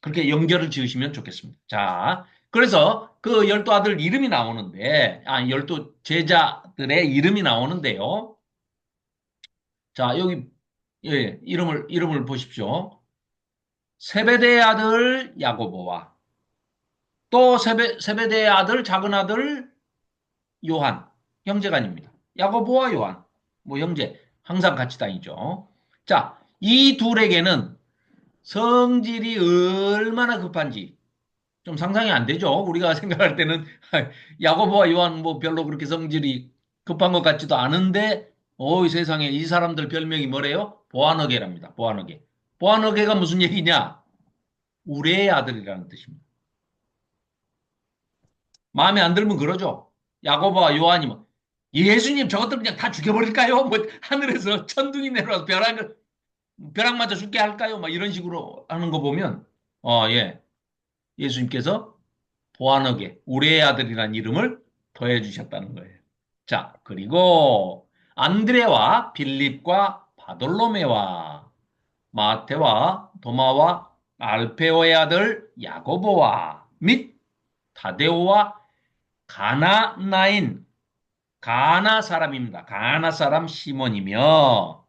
S1: 그렇게 연결을 지으시면 좋겠습니다. 자, 그래서 그 12아들 이름이 나오는데 12제자들의 이름이 나오는데요. 자, 여기 이름을 보십시오. 세베대의 아들 야고보와 또 세베대의 아들 작은 아들 요한 형제가 아닙니다. 야고보와 요한 뭐 형제 항상 같이 다니죠. 자, 이 둘에게는 성질이 얼마나 급한지 좀 상상이 안 되죠. 우리가 생각할 때는 야고보와 요한 뭐 별로 그렇게 성질이 급한 것 같지도 않은데 이 세상에 이 사람들 별명이 뭐래요? 보아너게랍니다. 보아너게. 보아너게가 무슨 얘기냐? 우레의 아들이라는 뜻입니다. 마음에 안 들면 그러죠. 야고보와 요한이 예수님 저것들 그냥 다 죽여버릴까요? 뭐 하늘에서 천둥이 내려와서 벼락마저 죽게 할까요? 막 이런 식으로 하는 거 보면 예. 예수님께서 보아너게 우리의 아들이라는 이름을 더해 주셨다는 거예요. 자, 그리고 안드레와 빌립과 바돌로메와 마테와 도마와 알페오의 아들 야고보와 및 타데오와 가나나인 가나 사람입니다. 가나 사람 시몬이며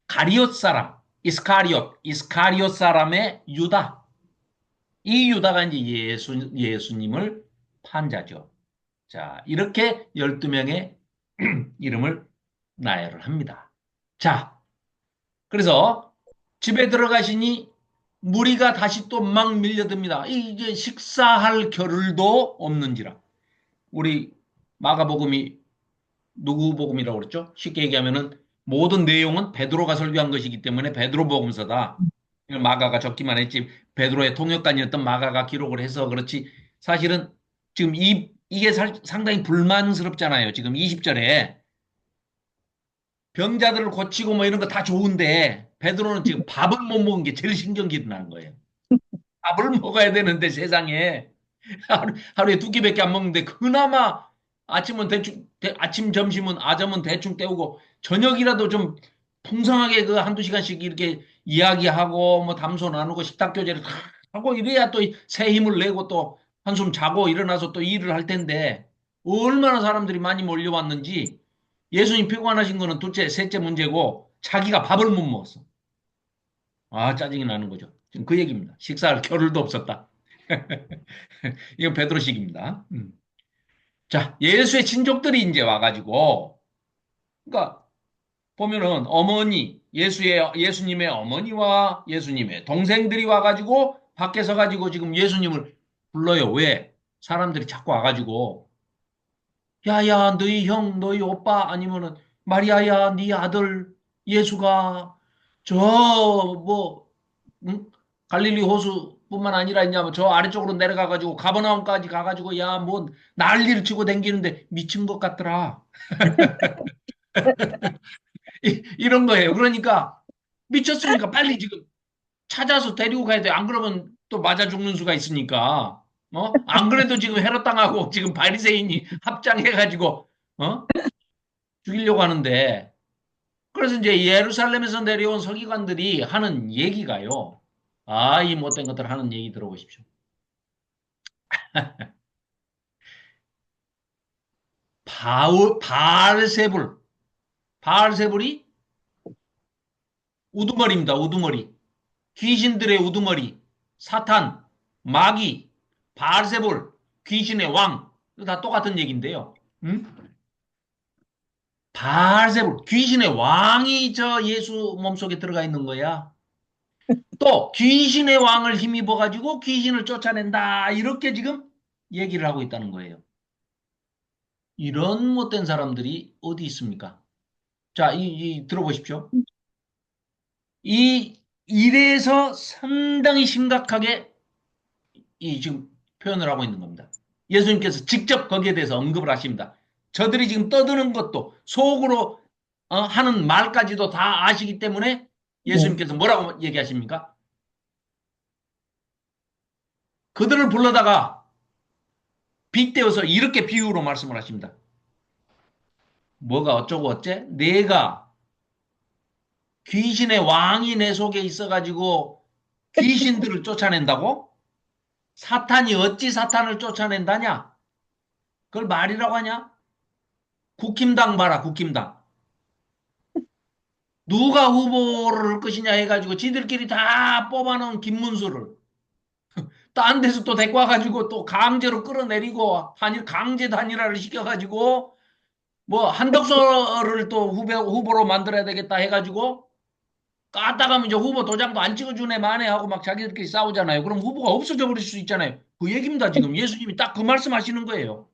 S1: 가리옷 사람 이스카리옷 사람의 유다. 이 유다가 이제 예수님을 판자죠. 자, 이렇게 12명의 이름을 나열을 합니다. 자, 그래서 집에 들어가시니 무리가 다시 또 막 밀려듭니다. 이제 식사할 겨를도 없는지라. 우리 마가복음이 누구 복음이라고 그랬죠? 쉽게 얘기하면은 모든 내용은 베드로가 설교한 것이기 때문에 베드로 복음서다. 마가가 적기만 했지 베드로의 통역관이었던 마가가 기록을 해서 그렇지. 사실은 지금 이게 상당히 불만스럽잖아요. 지금 20절에 병자들을 고치고 뭐 이런 거 다 좋은데 베드로는 지금 밥을 못 먹은 게 제일 신경질이 나는 거예요. 밥을 먹어야 되는데 세상에 하루에 두 끼밖에 안 먹는데 그나마 아침은 대충 아침 점심은 아점은 대충 때우고 저녁이라도 좀 풍성하게 그 한두 시간씩 이렇게 이야기하고 뭐 담소 나누고 식탁 교제를 다 하고 이래야 또 새 힘을 내고 또 한숨 자고 일어나서 또 일을 할 텐데 얼마나 사람들이 많이 몰려왔는지 예수님 피곤하신 거는 둘째, 셋째 문제고 자기가 밥을 못 먹었어. 아, 짜증이 나는 거죠. 지금 그 얘기입니다. 식사할 겨를도 없었다. 이건 베드로식입니다. 자, 예수의 친족들이 이제 와가지고, 그러니까 보면은 예수님의 어머니와 예수님의 동생들이 와가지고 밖에 서가지고 지금 예수님을 불러요. 왜? 사람들이 자꾸 와가지고, 야야, 너희 형, 너희 오빠 아니면은 마리아야, 네 아들 예수가 저뭐 갈릴리 호수뿐만 아니라 있냐면 저 아래쪽으로 내려가가지고 가버나움까지 가가지고 야 뭐 난리를 치고 댕기는데 미친 것 같더라. 이런 거예요. 그러니까 미쳤으니까 빨리 지금 찾아서 데리고 가야 돼. 안 그러면 또 맞아 죽는 수가 있으니까. 안 그래도 지금 헤롯 당하고 지금 바리새인이 합장해가지고 죽이려고 하는데 그래서 이제 예루살렘에서 내려온 서기관들이 하는 얘기가요. 아, 이 못된 것들 하는 얘기 들어보십시오. 바알세불. 바알세불이 우두머리입니다. 우두머리. 귀신들의 우두머리. 사탄, 마귀, 바알세불, 귀신의 왕. 이거 다 똑같은 얘기인데요. 응? 바알세불, 귀신의 왕이 저 예수 몸속에 들어가 있는 거야. 또 귀신의 왕을 힘입어 가지고 귀신을 쫓아낸다. 이렇게 지금 얘기를 하고 있다는 거예요. 이런 못된 사람들이 어디 있습니까? 자, 들어보십시오. 이 일에서 상당히 심각하게 지금 표현을 하고 있는 겁니다. 예수님께서 직접 거기에 대해서 언급을 하십니다. 저들이 지금 떠드는 것도 속으로 하는 말까지도 다 아시기 때문에 예수님께서 뭐라고 얘기하십니까? 그들을 불러다가 빗대어서 이렇게 비유로 말씀을 하십니다. 뭐가 어쩌고 어째? 내가 귀신의 왕이 내 속에 있어가지고 귀신들을 쫓아낸다고? 사탄이 어찌 사탄을 쫓아낸다냐? 그걸 말이라고 하냐? 국힘당 봐라, 국힘당. 누가 후보를 할 것이냐 해가지고 지들끼리 다 뽑아놓은 김문수를 딴 데서 또 데리고 와가지고 또 강제로 끌어내리고 강제 단일화를 시켜가지고 뭐 한덕수를 또 후보로 만들어야 되겠다 해가지고 까딱하면 이제 후보 도장도 안 찍어주네 마네 하고 막 자기들끼리 싸우잖아요. 그럼 후보가 없어져 버릴 수 있잖아요. 그 얘기입니다. 지금 예수님이 딱 그 말씀 하시는 거예요.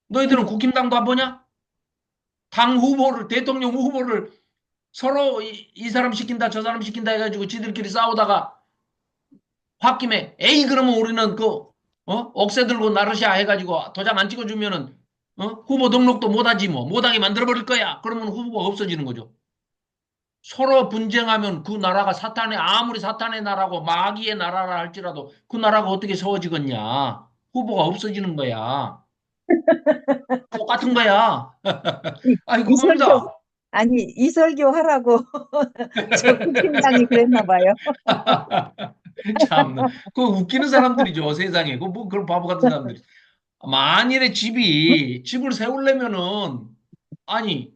S1: 너희들은 국힘당도 안 보냐? 당 후보를 대통령 후보를 서로 이 사람 시킨다 저 사람 시킨다 해가지고 지들끼리 싸우다가 홧김에 에이 그러면 우리는 그 억새 들고 나르샤 해가지고 도장 안 찍어주면은 후보 등록도 못하지 뭐. 못하게 만들어버릴 거야. 그러면 후보가 없어지는 거죠. 서로 분쟁하면 그 나라가 아무리 사탄의 나라고 마귀의 나라라 할지라도 그 나라가 어떻게 세워지겠냐. 후보가 없어지는 거야. 똑같은 거야. 아니,
S5: 이설교,
S1: 그겁니다.
S5: 아니, 이설교 하라고 저 국힘당이 그랬나 봐요.
S1: 참, 그 웃기는 사람들이죠, 세상에. 뭐, 그런 바보 같은 사람들이. 만일에 집을 세우려면은, 아니,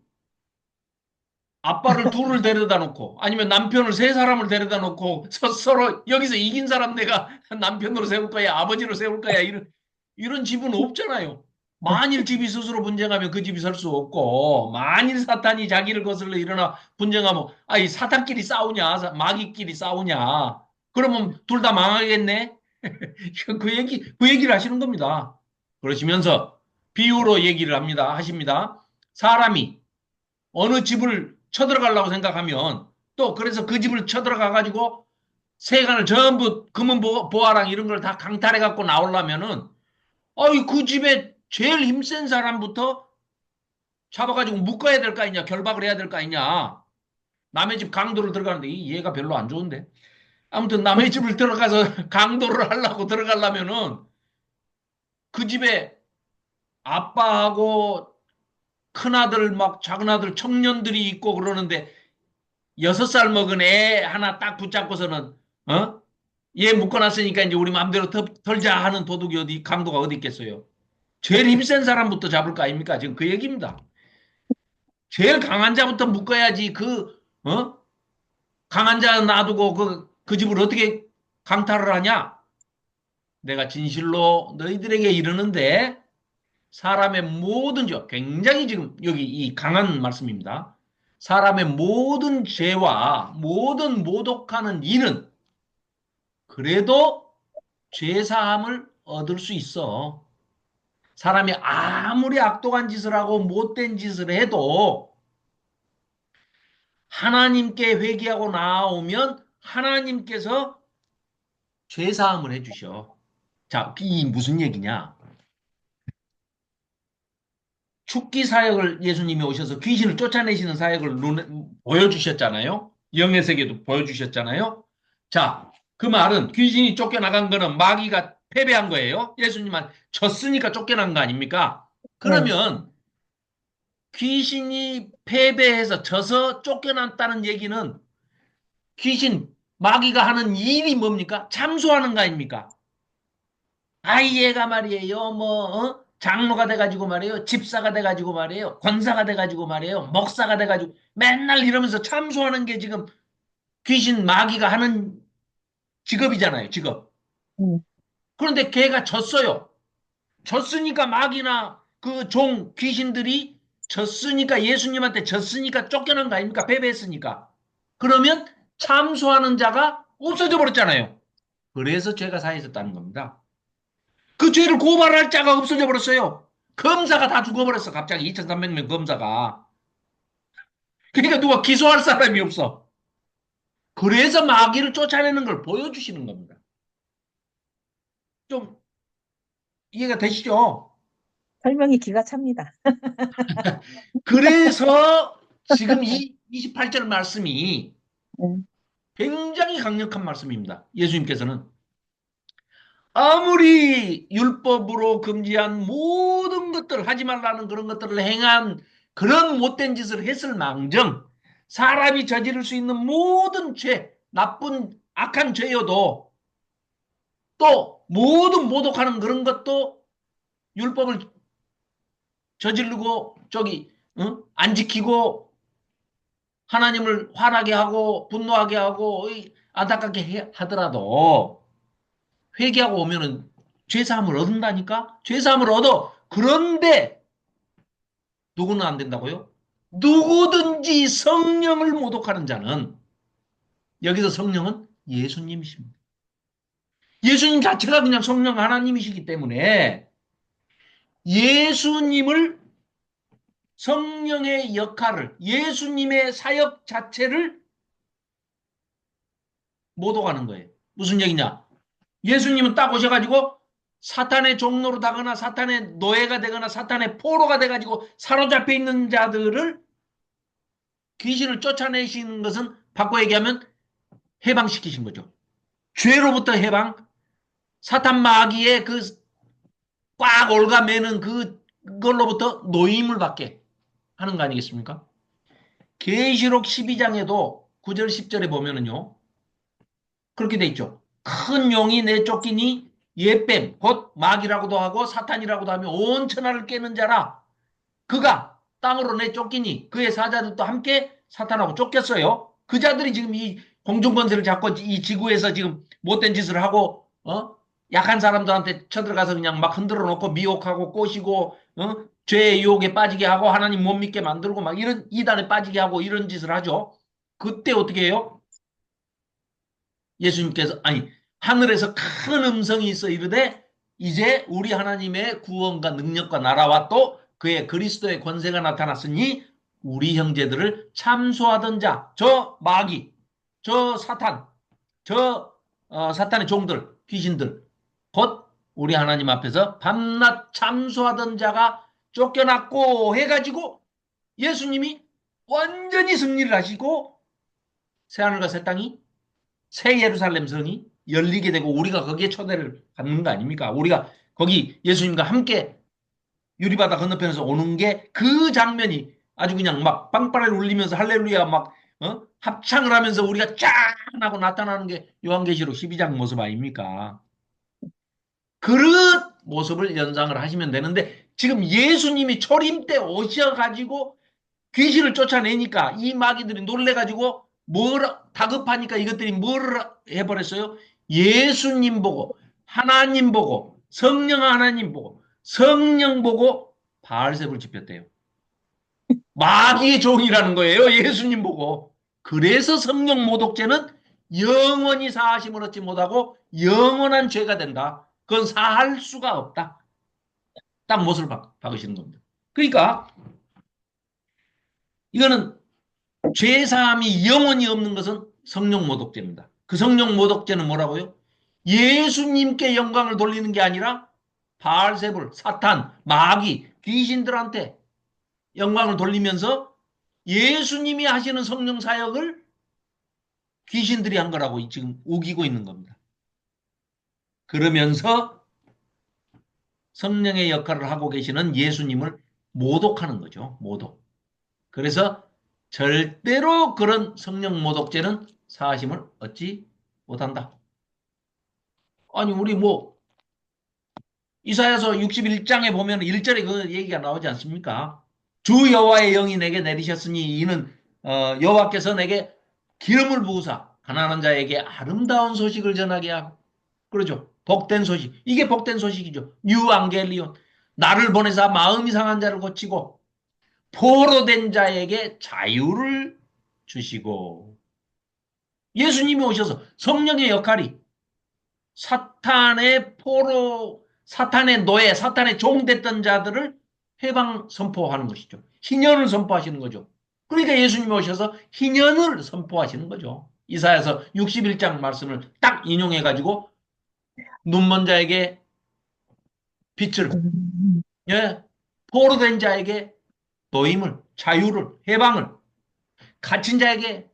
S1: 아빠를 둘을 데려다 놓고, 아니면 남편을 세 사람을 데려다 놓고, 서로 여기서 이긴 사람 내가 남편으로 세울 거야, 아버지로 세울 거야, 이런 집은 없잖아요. 만일 집이 스스로 분쟁하면 그 집이 설 수 없고, 만일 사탄이 자기를 거슬러 일어나 분쟁하면, 아이, 사탄끼리 싸우냐, 마귀끼리 싸우냐, 그러면 둘 다 망하겠네? 그 얘기를 하시는 겁니다. 그러시면서 비유로 얘기를 하십니다. 사람이 어느 집을 쳐들어가려고 생각하면 또 그래서 그 집을 쳐들어가 가지고 세간을 전부 금은 보화랑 이런 걸 다 강탈해 갖고 나오려면은 그 집에 제일 힘센 사람부터 잡아가지고 묶어야 될 거 아니냐, 결박을 해야 될 거 아니냐. 남의 집 강도를 들어가는데 이 얘가 별로 안 좋은데. 아무튼 남의 집을 들어가서 강도를 하려고 들어가려면은 그 집에 아빠하고 큰아들 막 작은아들 청년들이 있고 그러는데 6살 먹은 애 하나 딱 붙잡고서는 얘 묶어놨으니까 이제 우리 마음대로 털자 하는 도둑이 강도가 어디 있겠어요. 제일 힘센 사람부터 잡을 거 아닙니까? 지금 그 얘기입니다. 제일 강한 자부터 묶어야지 강한 자 놔두고 그 집을 어떻게 강탈을 하냐? 내가 진실로 너희들에게 이르는데 사람의 모든 죄, 굉장히 지금 여기 이 강한 말씀입니다. 사람의 모든 죄와 모든 모독하는 이는 그래도 죄사함을 얻을 수 있어. 사람이 아무리 악독한 짓을 하고 못된 짓을 해도 하나님께 회개하고 나오면 하나님께서 죄사함을 해주셔. 자, 이 무슨 얘기냐? 축기 사역을 예수님이 오셔서 귀신을 쫓아내시는 사역을 보여주셨잖아요. 영의 세계도 보여주셨잖아요. 자, 그 말은 귀신이 쫓겨나간 거는 마귀가 패배한 거예요. 예수님은 졌으니까 쫓겨난 거 아닙니까?
S5: 네.
S1: 그러면 귀신이 패배해서 져서 쫓겨났다는 얘기는 마귀가 하는 일이 뭡니까? 참소하는 거 아닙니까? 아이 얘가 말이에요. 장로가 돼가지고 말이에요. 집사가 돼가지고 말이에요. 권사가 돼가지고 말이에요. 목사가 돼가지고 맨날 이러면서 참소하는 게 지금 귀신 마귀가 하는 직업이잖아요. 직업.
S5: 음,
S1: 그런데 걔가 졌어요. 졌으니까 마귀나 그 귀신들이 졌으니까 예수님한테 졌으니까 쫓겨난 거 아닙니까? 패배했으니까. 그러면 참소하는 자가 없어져 버렸잖아요. 그래서 죄가 사해졌다는 겁니다. 그 죄를 고발할 자가 없어져 버렸어요. 검사가 다 죽어버렸어. 갑자기 2,300명 검사가. 그러니까 누가 기소할 사람이 없어. 그래서 마귀를 쫓아내는 걸 보여주시는 겁니다. 좀 이해가 되시죠?
S5: 설명이 기가 찹니다.
S1: 그래서 지금 이 28절 말씀이
S5: 네.
S1: 굉장히 강력한 말씀입니다. 예수님께서는 아무리 율법으로 금지한 모든 것들 하지 말라는 그런 것들을 행한 그런 못된 짓을 했을 망정 사람이 저지를 수 있는 모든 죄, 나쁜 악한 죄여도 또 모든 모독하는 그런 것도 율법을 저지르고 안 지키고 하나님을 화나게 하고 분노하게 하고 안타깝게 하더라도 회개하고 오면은 죄사함을 얻는다니까? 죄사함을 얻어. 그런데 누구는 안 된다고요? 누구든지 성령을 모독하는 자는 여기서 성령은 예수님이십니다. 예수님 자체가 그냥 성령 하나님이시기 때문에 예수님을 성령의 역할을 예수님의 사역 자체를 모독하는 거예요. 무슨 얘기냐? 예수님은 딱 오셔가지고 사탄의 종로로 다거나 사탄의 노예가 되거나 사탄의 포로가 돼가지고 사로잡혀 있는 자들을 귀신을 쫓아내시는 것은 바꿔 얘기하면 해방시키신 거죠. 죄로부터 해방, 사탄 마귀의 그 꽉 올가매는 그걸로부터 노임을 받게 하는 거 아니겠습니까? 계시록 12장에도 9절 10절에 보면은요. 그렇게 돼 있죠. 큰 용이 내쫓기니 예뱀 곧 마귀라고도 하고 사탄이라고도 하며 온 천하를 깨는 자라. 그가 땅으로 내쫓기니 그의 사자들도 함께 사탄하고 쫓겼어요. 그 자들이 지금 이 공중권세를 잡고 이 지구에서 지금 못된 짓을 하고 약한 사람들한테 쳐들어가서 그냥 막 흔들어 놓고 미혹하고 꼬시고 죄의 유혹에 빠지게 하고 하나님 못 믿게 만들고 막 이런 이단에 빠지게 하고 이런 짓을 하죠. 그때 어떻게 해요? 예수님께서 아니 하늘에서 큰 음성이 있어 이르되 이제 우리 하나님의 구원과 능력과 나라와 또 그의 그리스도의 권세가 나타났으니 우리 형제들을 참소하던 자, 저 마귀, 저 사탄, 저 사탄의 종들, 귀신들, 곧 우리 하나님 앞에서 밤낮 참소하던 자가 쫓겨났고 해가지고 예수님이 완전히 승리를 하시고 새하늘과 새 땅이 새 예루살렘 성이 열리게 되고 우리가 거기에 초대를 받는 거 아닙니까? 우리가 거기 예수님과 함께 유리바다 건너편에서 오는 게 그 장면이 아주 그냥 막 빵빠레를 울리면서 할렐루야 막 합창을 하면서 우리가 짠 하고 나타나는 게 요한계시록 12장 모습 아닙니까? 그런 모습을 연상을 하시면 되는데 지금 예수님이 초림 때 오셔가지고 귀신을 쫓아내니까 이 마귀들이 놀래가지고 다급하니까 이것들이 뭘 해버렸어요? 예수님 보고 하나님 보고 성령 하나님 보고 성령 보고 바알셉을 지폈대요. 마귀의 종이라는 거예요. 예수님 보고. 그래서 성령 모독죄는 영원히 사하심을 얻지 못하고 영원한 죄가 된다. 그건 사할 수가 없다. 딱 못을 박으시는 겁니다. 그러니까 이거는 죄사함이 영원히 없는 것은 성령 모독죄입니다. 그 성령 모독죄는 뭐라고요? 예수님께 영광을 돌리는 게 아니라 바알세불, 사탄, 마귀, 귀신들한테 영광을 돌리면서 예수님이 하시는 성령 사역을 귀신들이 한 거라고 지금 우기고 있는 겁니다. 그러면서 성령의 역할을 하고 계시는 예수님을 모독하는 거죠. 모독. 그래서 절대로 그런 성령 모독죄는 사하심을 얻지 못한다. 아니 우리 뭐 이사야서 61장에 보면 1절에 그 얘기가 나오지 않습니까? 주 여호와의 영이 내게 내리셨으니 이는 여호와께서 내게 기름을 부으사 가난한 자에게 아름다운 소식을 전하게 하고 그러죠. 복된 소식. 이게 복된 소식이죠. 유앙겔리온. 나를 보내사 마음이 상한 자를 고치고 포로된 자에게 자유를 주시고 예수님이 오셔서 성령의 역할이 사탄의 포로, 사탄의 노예, 사탄의 종 됐던 자들을 해방 선포하는 것이죠. 희년을 선포하시는 거죠. 그러니까 예수님이 오셔서 희년을 선포하시는 거죠. 이사야서 61장 말씀을 딱 인용해가지고 눈먼 자에게 빛을, 예, 포로된 자에게 노임을, 자유를, 해방을, 갇힌 자에게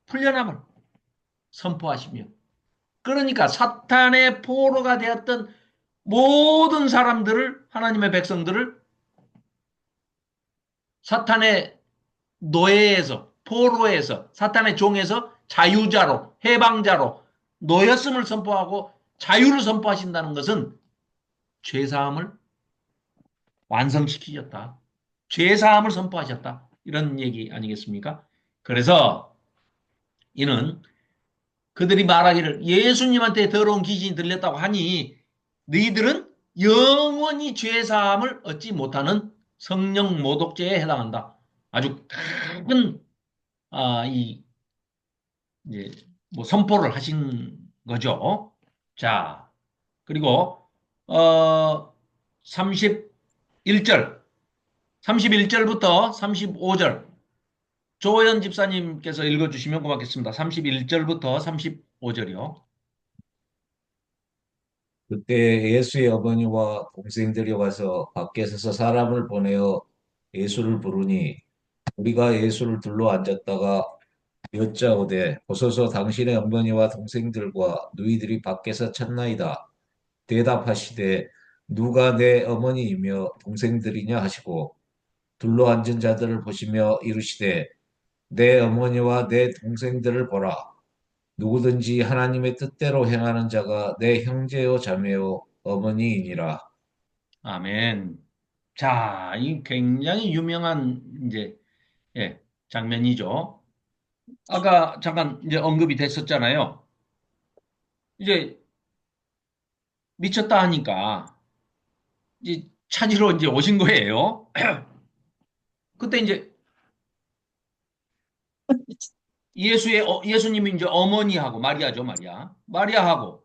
S1: 풀려남을 선포하시며 그러니까 사탄의 포로가 되었던 모든 사람들을 하나님의 백성들을 사탄의 노예에서 포로에서 사탄의 종에서 자유자로 해방자로 노였음을 선포하고 자유를 선포하신다는 것은 죄사함을 완성시키셨다. 죄사함을 선포하셨다. 이런 얘기 아니겠습니까? 그래서 이는 그들이 말하기를 예수님한테 더러운 귀신이 들렸다고 하니 너희들은 영원히 죄사함을 얻지 못하는 성령 모독죄에 해당한다. 아주 큰 이제 뭐 선포를 하신 거죠. 자, 그리고 31절부터 35절 조호연 집사님께서 읽어주시면 고맙겠습니다. 31절부터 35절이요.
S6: 그때 예수의 어머니와 동생들이 와서 밖에 서서 사람을 보내어 예수를 부르니 우리가 예수를 둘러 앉았다가 여짜오되 보소서 당신의 어머니와 동생들과 누이들이 밖에서 찾나이다. 대답하시되 누가 내 어머니이며 동생들이냐 하시고 둘러 앉은 자들을 보시며 이르시되 내 어머니와 내 동생들을 보라. 누구든지 하나님의 뜻대로 행하는 자가 내 형제요 자매요 어머니이니라.
S1: 아멘. 자, 이 굉장히 유명한 이제 예, 장면이죠. 아까 잠깐 이제 언급이 됐었잖아요. 이제 미쳤다 하니까 이제 찾으러 이제 오신 거예요. 그때 이제 예수님이 이제 어머니하고 마리아죠, 마리아. 마리아하고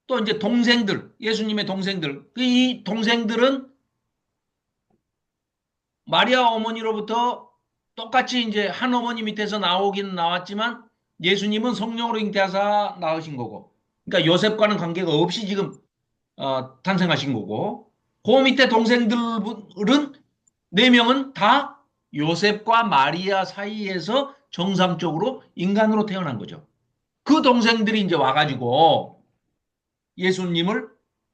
S1: 또 이제 동생들, 예수님의 동생들. 이 동생들은 마리아 어머니로부터 똑같이 이제 한 어머니 밑에서 나오긴 나왔지만 예수님은 성령으로 잉태하사 낳으신 거고. 그러니까 요셉과는 관계가 없이 지금 탄생하신 거고. 그 밑에 동생들은 네 명은 다 요셉과 마리아 사이에서 정상적으로 인간으로 태어난 거죠. 그 동생들이 이제 와가지고 예수님을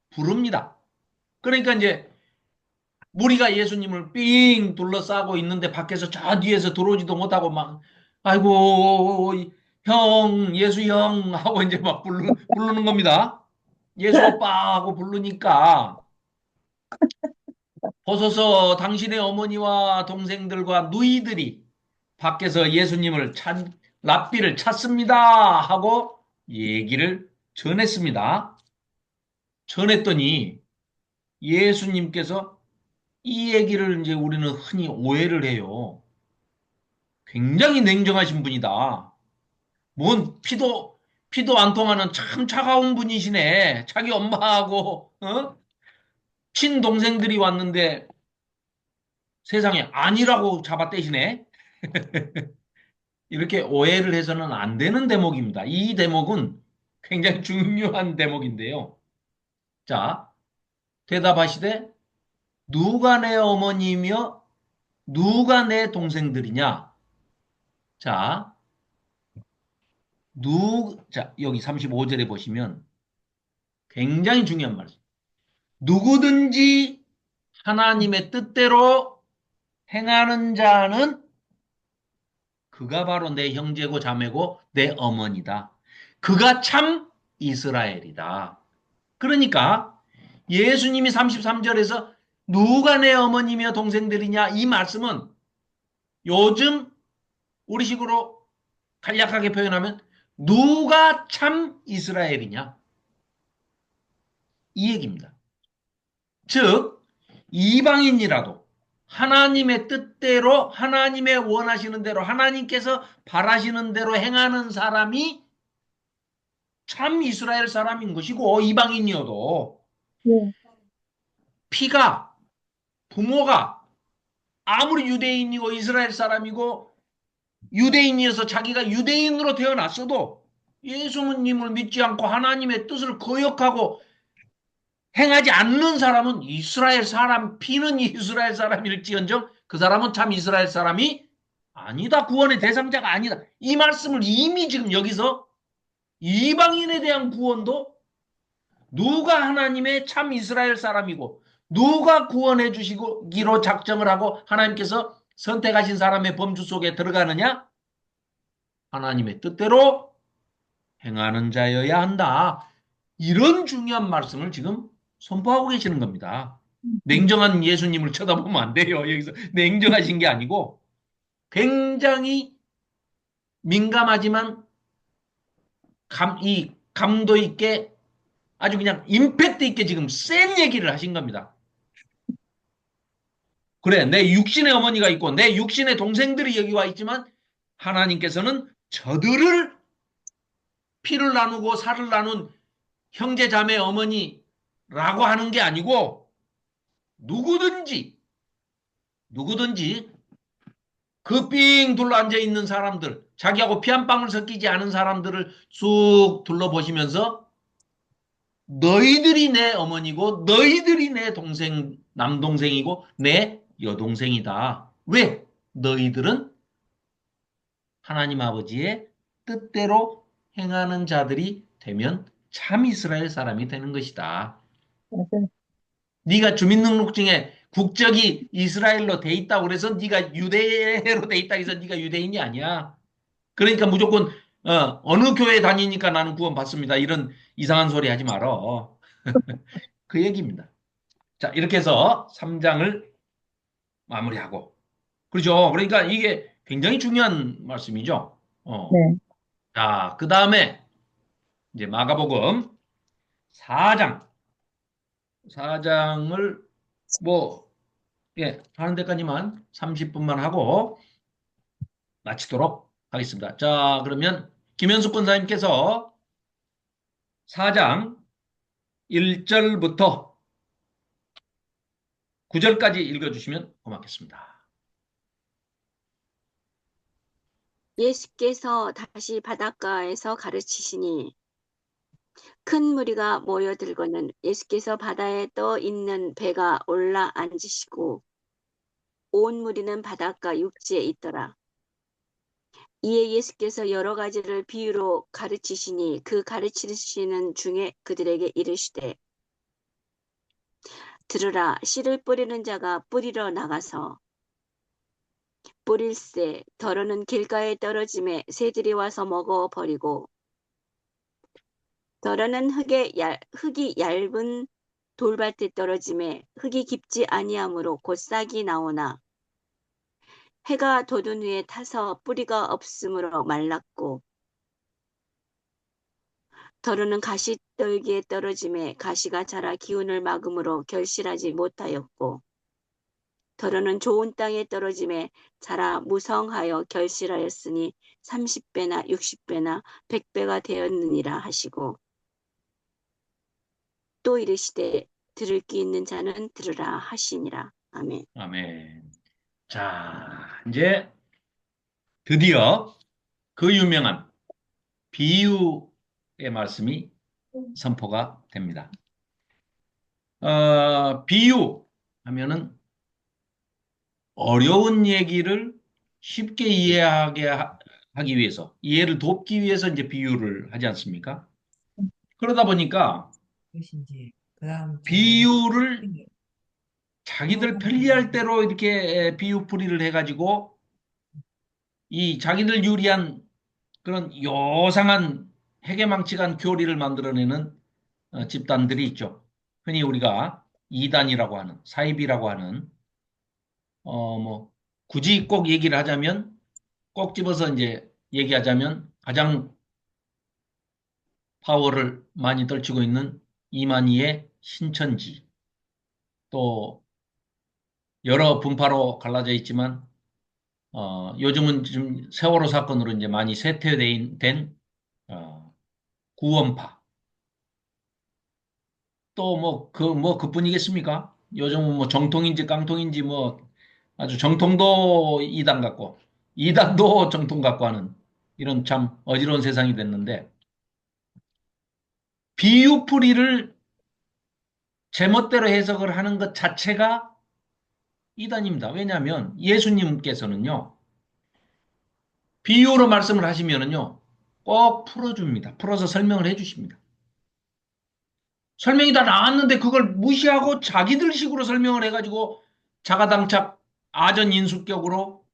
S1: 부릅니다. 그러니까 이제 무리가 예수님을 삥 둘러싸고 있는데 밖에서 저 뒤에서 들어오지도 못하고 막 아이고 형 예수 형 하고 이제 막 부르는 겁니다. 예수 오빠 하고 부르니까 보소서 당신의 어머니와 동생들과 누이들이 밖에서 예수님을 랍비를 찾습니다 하고 얘기를 전했습니다. 전했더니 예수님께서 이 얘기를 이제 우리는 흔히 오해를 해요. 굉장히 냉정하신 분이다. 뭔 피도 안 통하는 참 차가운 분이시네. 자기 엄마하고 친동생들이 왔는데 세상에 아니라고 잡아떼시네. 이렇게 오해를 해서는 안 되는 대목입니다. 이 대목은 굉장히 중요한 대목인데요. 자, 대답하시되 누가 내 어머니며 누가 내 동생들이냐? 자, 자, 여기 35절에 보시면 굉장히 중요한 말씀. 누구든지 하나님의 뜻대로 행하는 자는 그가 바로 내 형제고 자매고 내 어머니다. 그가 참 이스라엘이다. 그러니까 예수님이 33절에서 누가 내 어머니며 동생들이냐 이 말씀은 요즘 우리식으로 간략하게 표현하면 누가 참 이스라엘이냐 이 얘기입니다. 즉 이방인이라도 하나님의 뜻대로 하나님의 원하시는 대로 하나님께서 바라시는 대로 행하는 사람이 참 이스라엘 사람인 것이고 이방인이어도
S5: 네.
S1: 피가 부모가 아무리 유대인이고 이스라엘 사람이고 유대인이어서 자기가 유대인으로 태어났어도 예수님을 믿지 않고 하나님의 뜻을 거역하고 행하지 않는 사람은 이스라엘 사람, 피는 이스라엘 사람일지언정 그 사람은 참 이스라엘 사람이 아니다. 구원의 대상자가 아니다. 이 말씀을 이미 지금 여기서 이방인에 대한 구원도 누가 하나님의 참 이스라엘 사람이고 누가 구원해 주시기로 작정을 하고 하나님께서 선택하신 사람의 범주 속에 들어가느냐? 하나님의 뜻대로 행하는 자여야 한다. 이런 중요한 말씀을 지금 선포하고 계시는 겁니다. 냉정한 예수님을 쳐다보면 안 돼요. 여기서 냉정하신 게 아니고 굉장히 민감하지만 이 감도 있게 아주 그냥 임팩트 있게 지금 센 얘기를 하신 겁니다. 그래, 내 육신의 어머니가 있고 내 육신의 동생들이 여기 와 있지만 하나님께서는 저들을 피를 나누고 살을 나눈 형제 자매 어머니라고 하는 게 아니고 누구든지 그 삥 둘러 앉아 있는 사람들 자기하고 피 한 방울 섞이지 않은 사람들을 쑥 둘러보시면서 너희들이 내 어머니고 너희들이 내 동생, 남동생이고 내 여동생이다. 왜? 너희들은 하나님 아버지의 뜻대로 행하는 자들이 되면 참 이스라엘 사람이 되는 것이다.
S5: 맞아요.
S1: 네가 주민등록증에 국적이 이스라엘로 돼 있다고 그래서 네가 유대로 돼 있다고 해서 네가 유대인이 아니야. 그러니까 무조건 어느 교회 다니니까 나는 구원 받습니다. 이런 이상한 소리 하지 말어. 그 얘기입니다. 자, 이렇게 해서 3장을 마무리하고. 그렇죠. 그러니까 이게 굉장히 중요한 말씀이죠.
S5: 네.
S1: 자, 그 다음에 이제 마가복음 4장. 4장을 뭐, 예, 하는 데까지만 30분만 하고 마치도록 하겠습니다. 자, 그러면 김현숙 권사님께서 4장 1절부터 9절까지 읽어주시면 고맙겠습니다.
S2: 예수께서 다시 바닷가에서 가르치시니 큰 무리가 모여들고는 예수께서 바다에 떠 있는 배가 올라 앉으시고 온 무리는 바닷가 육지에 있더라. 이에 예수께서 여러 가지를 비유로 가르치시니 그 가르치시는 중에 그들에게 이르시되 들으라 씨를 뿌리는 자가 뿌리러 나가서 뿌릴새 더러는 길가에 떨어짐에 새들이 와서 먹어버리고 더러는 흙이 얇은 돌밭에 떨어짐에 흙이 깊지 아니하므로 곧 싹이 나오나 해가 돋은 후에 타서 뿌리가 없으므로 말랐고 더러는 가시떨기에 떨어짐에 가시가 자라 기운을 막음으로 결실하지 못하였고 더러는 좋은 땅에 떨어짐에 자라 무성하여 결실하였으니 30배나 60배나 100배가 되었느니라 하시고 또 이르시되 들을 귀 있는 자는 들으라 하시니라. 아멘.
S1: 아멘. 자, 이제 드디어 그 유명한 비유의 말씀이 선포가 됩니다. 비유 하면은 어려운 얘기를 쉽게 이해하게 하기 위해서, 이해를 돕기 위해서 이제 비유를 하지 않습니까? 그러다 보니까
S3: 그것이 이제 그 다음
S1: 비유를
S3: 주에
S1: 자기들 편리할 대로 이렇게 비유풀이를 해가지고 이 자기들 유리한 그런 요상한 해괴망측한 교리를 만들어내는 집단들이 있죠. 흔히 우리가 이단이라고 하는, 사이비라고 하는, 뭐, 굳이 꼭 얘기를 하자면, 꼭 집어서 이제 얘기하자면 가장 파워를 많이 떨치고 있는 이만희의 신천지, 또 여러 분파로 갈라져 있지만, 요즘은 좀 세월호 사건으로 이제 많이 쇠퇴된, 구원파, 또 뭐 그뿐이겠습니까? 요즘은 뭐 정통인지 깡통인지 뭐 아주 정통도 이단 같고 이단도 정통 같고 하는 이런 참 어지러운 세상이 됐는데 비유풀이를 제멋대로 해석을 하는 것 자체가 이단입니다. 왜냐하면 예수님께서는요 비유로 말씀을 하시면은요 꼭 풀어줍니다. 풀어서 설명을 해주십니다. 설명이 다 나왔는데 그걸 무시하고 자기들 식으로 설명을 해가지고 자가당착 아전인수격으로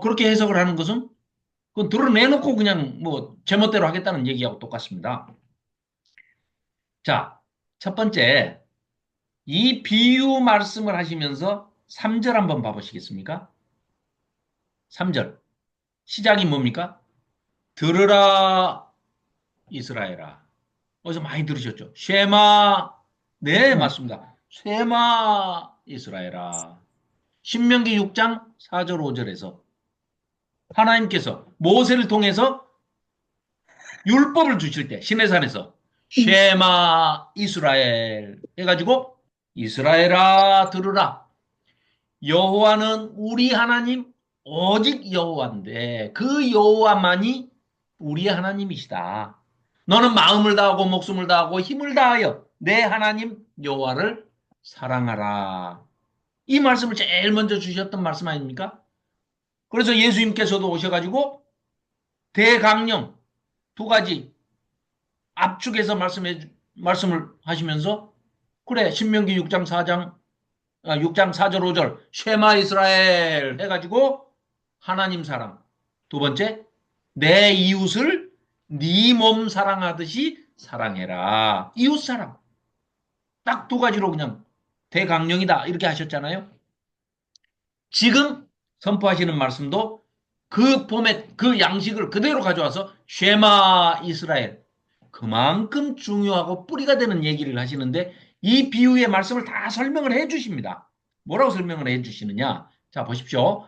S1: 그렇게 해석을 하는 것은 그건 드러내놓고 그냥 뭐 제멋대로 하겠다는 얘기하고 똑같습니다. 자, 첫 번째 이 비유 말씀을 하시면서 3절 한번 봐보시겠습니까? 3절 시작이 뭡니까? 들으라 이스라엘아. 어디서 많이 들으셨죠? 쉐마 네
S5: 네.
S1: 맞습니다. 쉐마 이스라엘아. 신명기 6장 4절 5절에서 하나님께서 모세를 통해서 율법을 주실 때 시내산에서 쉐마 이스라엘 해가지고 이스라엘아 들으라 여호와는 우리 하나님 오직 여호와인데 그 여호와만이 우리의 하나님이시다. 너는 마음을 다하고 목숨을 다하고 힘을 다하여 내 하나님 여호와를 사랑하라. 이 말씀을 제일 먼저 주셨던 말씀 아닙니까? 그래서 예수님께서도 오셔가지고 대강령 두 가지 압축해서 말씀을 하시면서 그래 신명기 6장 4장 6장 4절 5절 쉐마 이스라엘 해가지고 하나님 사랑 두 번째 내 이웃을 네 몸 사랑하듯이 사랑해라. 이웃 사랑 딱 두 가지로 그냥 대강령이다 이렇게 하셨잖아요. 지금 선포하시는 말씀도 그 포맷, 그 양식을 그대로 가져와서 쉐마 이스라엘 그만큼 중요하고 뿌리가 되는 얘기를 하시는데 이 비유의 말씀을 다 설명을 해 주십니다. 뭐라고 설명을 해 주시느냐? 자, 보십시오.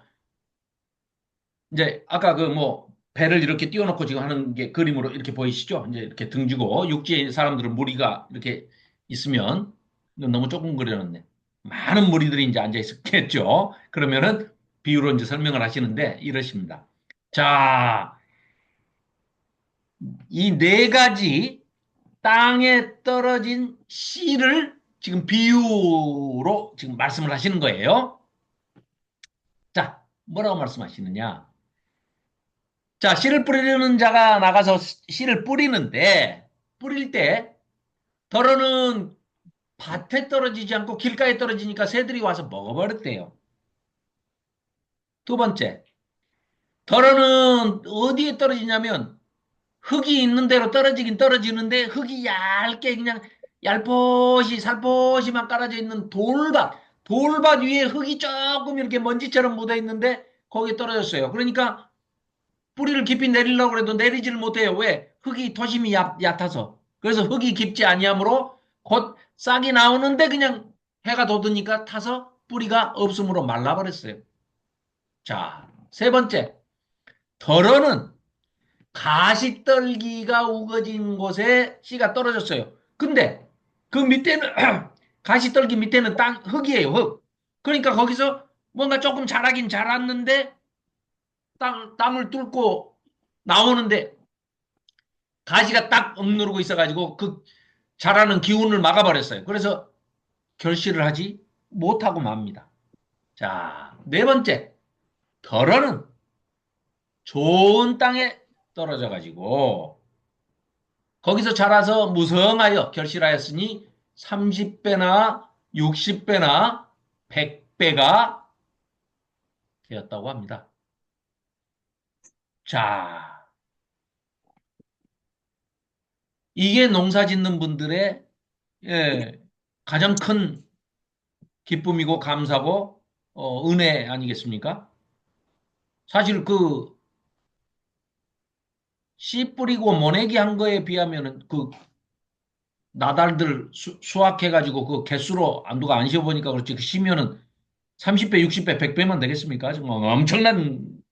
S1: 이제 아까 그 뭐 배를 이렇게 띄워놓고 지금 하는 게 그림으로 이렇게 보이시죠? 이제 이렇게 등지고 육지에 사람들은 무리가 이렇게 있으면 너무 조금 그려놨네. 많은 무리들이 이제 앉아 있었겠죠. 그러면은 비유로 이제 설명을 하시는데 이러십니다. 자, 이 네 가지 땅에 떨어진 씨를 지금 비유로 지금 말씀을 하시는 거예요. 자, 뭐라고 말씀하시느냐? 자, 씨를 뿌리는 자가 나가서 씨를 뿌리는데, 뿌릴 때, 덜어는 밭에 떨어지지 않고 길가에 떨어지니까 새들이 와서 먹어버렸대요. 두 번째, 덜어는 어디에 떨어지냐면, 흙이 있는 대로 떨어지긴 떨어지는데, 흙이 얇게 그냥 얄포시, 살포시만 깔아져 있는 돌밭 위에 흙이 조금 이렇게 먼지처럼 묻어 있는데, 거기에 떨어졌어요. 그러니까, 뿌리를 깊이 내리려고 해도 내리지를 못해요. 왜? 흙이 토심이 얕아서. 그래서 흙이 깊지 아니하므로 곧 싹이 나오는데 그냥 해가 돋으니까 타서 뿌리가 없으므로 말라버렸어요. 자, 세 번째. 덜어는 가시떨기가 우거진 곳에 씨가 떨어졌어요. 근데 그 밑에는 가시떨기 밑에는 흙이에요. 흙. 그러니까 거기서 뭔가 조금 자라긴 자랐는데 땅을 뚫고 나오는데 가시가 딱 억누르고 있어가지고 그 자라는 기운을 막아버렸어요. 그래서 결실을 하지 못하고 맙니다. 자, 네 번째. 덜어는 좋은 땅에 떨어져가지고 거기서 자라서 무성하여 결실하였으니 30배나 60배나 100배가 되었다고 합니다. 자, 이게 농사 짓는 분들의 가장 큰 기쁨이고 감사고 은혜 아니겠습니까? 사실 그 씨 뿌리고 모내기 한 거에 비하면은 그 나달들 수확해가지고 그 개수로 누가 안 씌워보니까 그렇지 그 시면은 30배, 60배, 100배만 되겠습니까? 정말 엄청난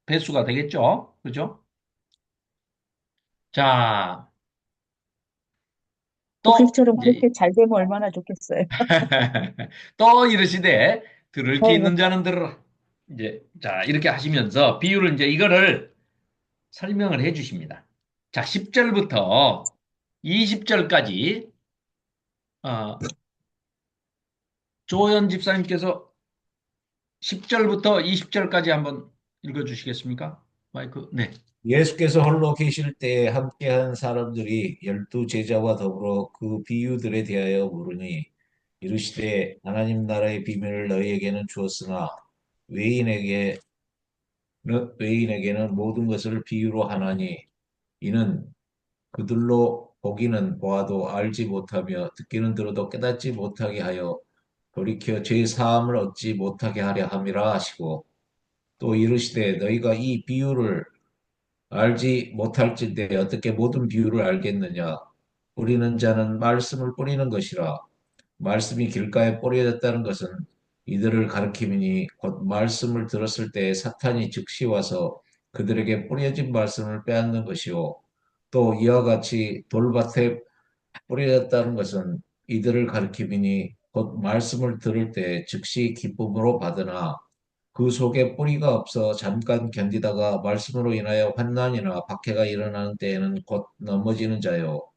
S1: 배수가 되겠죠? 그죠? 자, 또
S5: 고객처럼
S1: 이제
S5: 그렇게 잘 되면 얼마나 좋겠어요.
S1: 또 이러시되 들을 게
S5: 네,
S1: 있는 자는 들으라. 이제 자 이렇게 하시면서 비유를 이제 이거를 설명을 해 주십니다. 자, 10절부터 20절까지 조연 집사님께서 10절부터 20절까지 한번 읽어 주시겠습니까? 마이크. 네.
S6: 예수께서 홀로 계실 때에 함께한 사람들이 열두 제자와 더불어 그 비유들에 대하여 물으니 이르시되 하나님 나라의 비밀을 너희에게는 주었으나 외인에게 외인에게는 모든 것을 비유로 하나니 이는 그들로 보기는 보아도 알지 못하며 듣기는 들어도 깨닫지 못하게 하여 돌이켜 죄 사함을 얻지 못하게 하려 함이라 하시고 또 이르시되 너희가 이 비유를 알지 못할진대 어떻게 모든 비유를 알겠느냐 뿌리는 자는 말씀을 뿌리는 것이라 말씀이 길가에 뿌려졌다는 것은 이들을 가리킴이니 곧 말씀을 들었을 때 사탄이 즉시 와서 그들에게 뿌려진 말씀을 빼앗는 것이요 또 이와 같이 돌밭에 뿌려졌다는 것은 이들을 가리킴이니 곧 말씀을 들을 때 즉시 기쁨으로 받으나 그 그 속에 뿌리가 없어 잠깐 견디다가 말씀으로 인하여 환난이나 박해가 일어나는 때에는 곧 넘어지는 자요.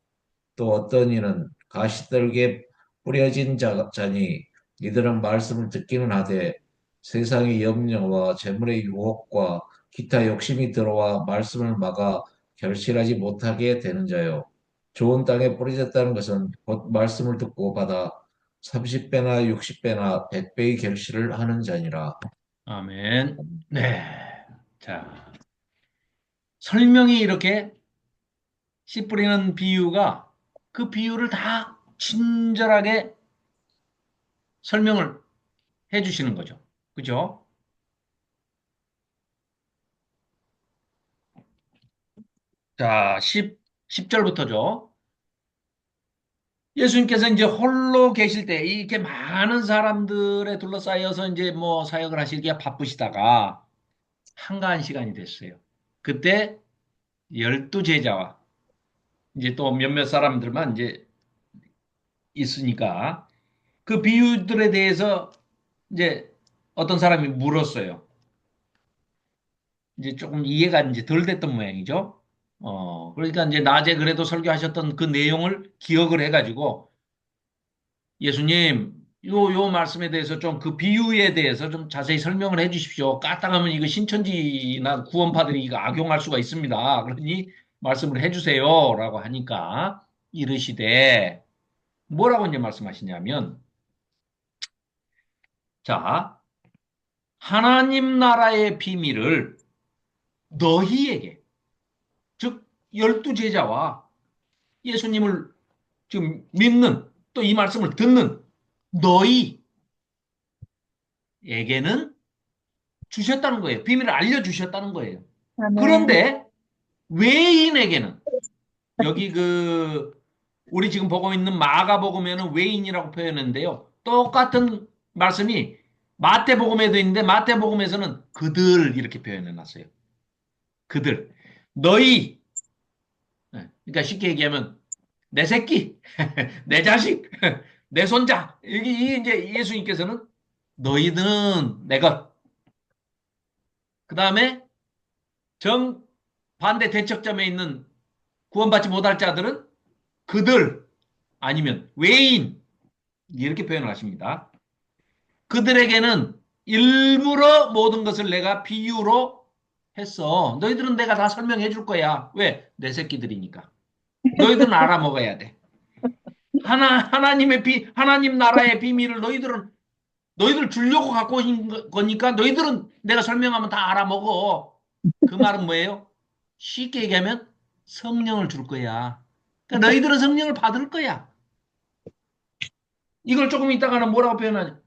S6: 또 어떤 이는 가시떨기에 뿌려진 자니 이들은 말씀을 듣기는 하되 세상의 염려와 재물의 유혹과 기타 욕심이 들어와 말씀을 막아 결실하지 못하게 되는 자요. 좋은 땅에 뿌려졌다는 것은 곧 말씀을 듣고 받아 30배나 60배나 100배의 결실을 하는 자니라.
S1: 아멘. 네. 자, 설명이 이렇게 씨 뿌리는 비유가 그 비유를 다 친절하게 설명을 해 주시는 거죠. 그죠? 자, 10절부터죠. 예수님께서 이제 홀로 계실 때 이렇게 많은 사람들에 둘러싸여서 이제 뭐 사역을 하시기가 바쁘시다가 한가한 시간이 됐어요. 그때 12제자와 이제 또 몇몇 사람들만 이제 있으니까 그 비유들에 대해서 이제 어떤 사람이 물었어요. 이제 조금 이해가 이제 덜 됐던 모양이죠. 그러니까 이제 낮에 그래도 설교하셨던 그 내용을 기억을 해가지고 예수님, 요 말씀에 대해서 좀 그 비유에 대해서 좀 자세히 설명을 해 주십시오. 까딱하면 이거 신천지나 구원파들이 이거 악용할 수가 있습니다. 그러니 말씀을 해 주세요. 라고 하니까 이르시되 뭐라고 이제 말씀하시냐면 자, 하나님 나라의 비밀을 너희에게 즉 열두 제자와 예수님을 지금 믿는 또 이 말씀을 듣는 너희에게는 주셨다는 거예요. 비밀을 알려주셨다는 거예요.
S5: 아멘.
S1: 그런데 외인에게는 여기 우리 지금 보고 있는 마가복음에는 외인이라고 표현했는데요. 똑같은 말씀이 마태복음에도 있는데 마태복음에서는 그들 이렇게 표현해 놨어요. 그들. 너희. 그러니까 쉽게 얘기하면 내 새끼, 내 자식, 내 손자. 이게 이제 예수님께서는 너희는 내 것. 그 다음에 정반대 대척점에 있는 구원받지 못할 자들은 그들 아니면 외인 이렇게 표현을 하십니다. 그들에게는 일부러 모든 것을 내가 비유로 했어. 너희들은 내가 다 설명해 줄 거야. 왜? 내 새끼들이니까. 너희들은 알아먹어야 돼. 하나님 나라의 비밀을 너희들 주려고 갖고 온 거니까 너희들은 내가 설명하면 다 알아먹어. 그 말은 뭐예요? 쉽게 얘기하면 성령을 줄 거야. 그러니까 너희들은 성령을 받을 거야. 이걸 조금 이따가는 뭐라고 표현하냐?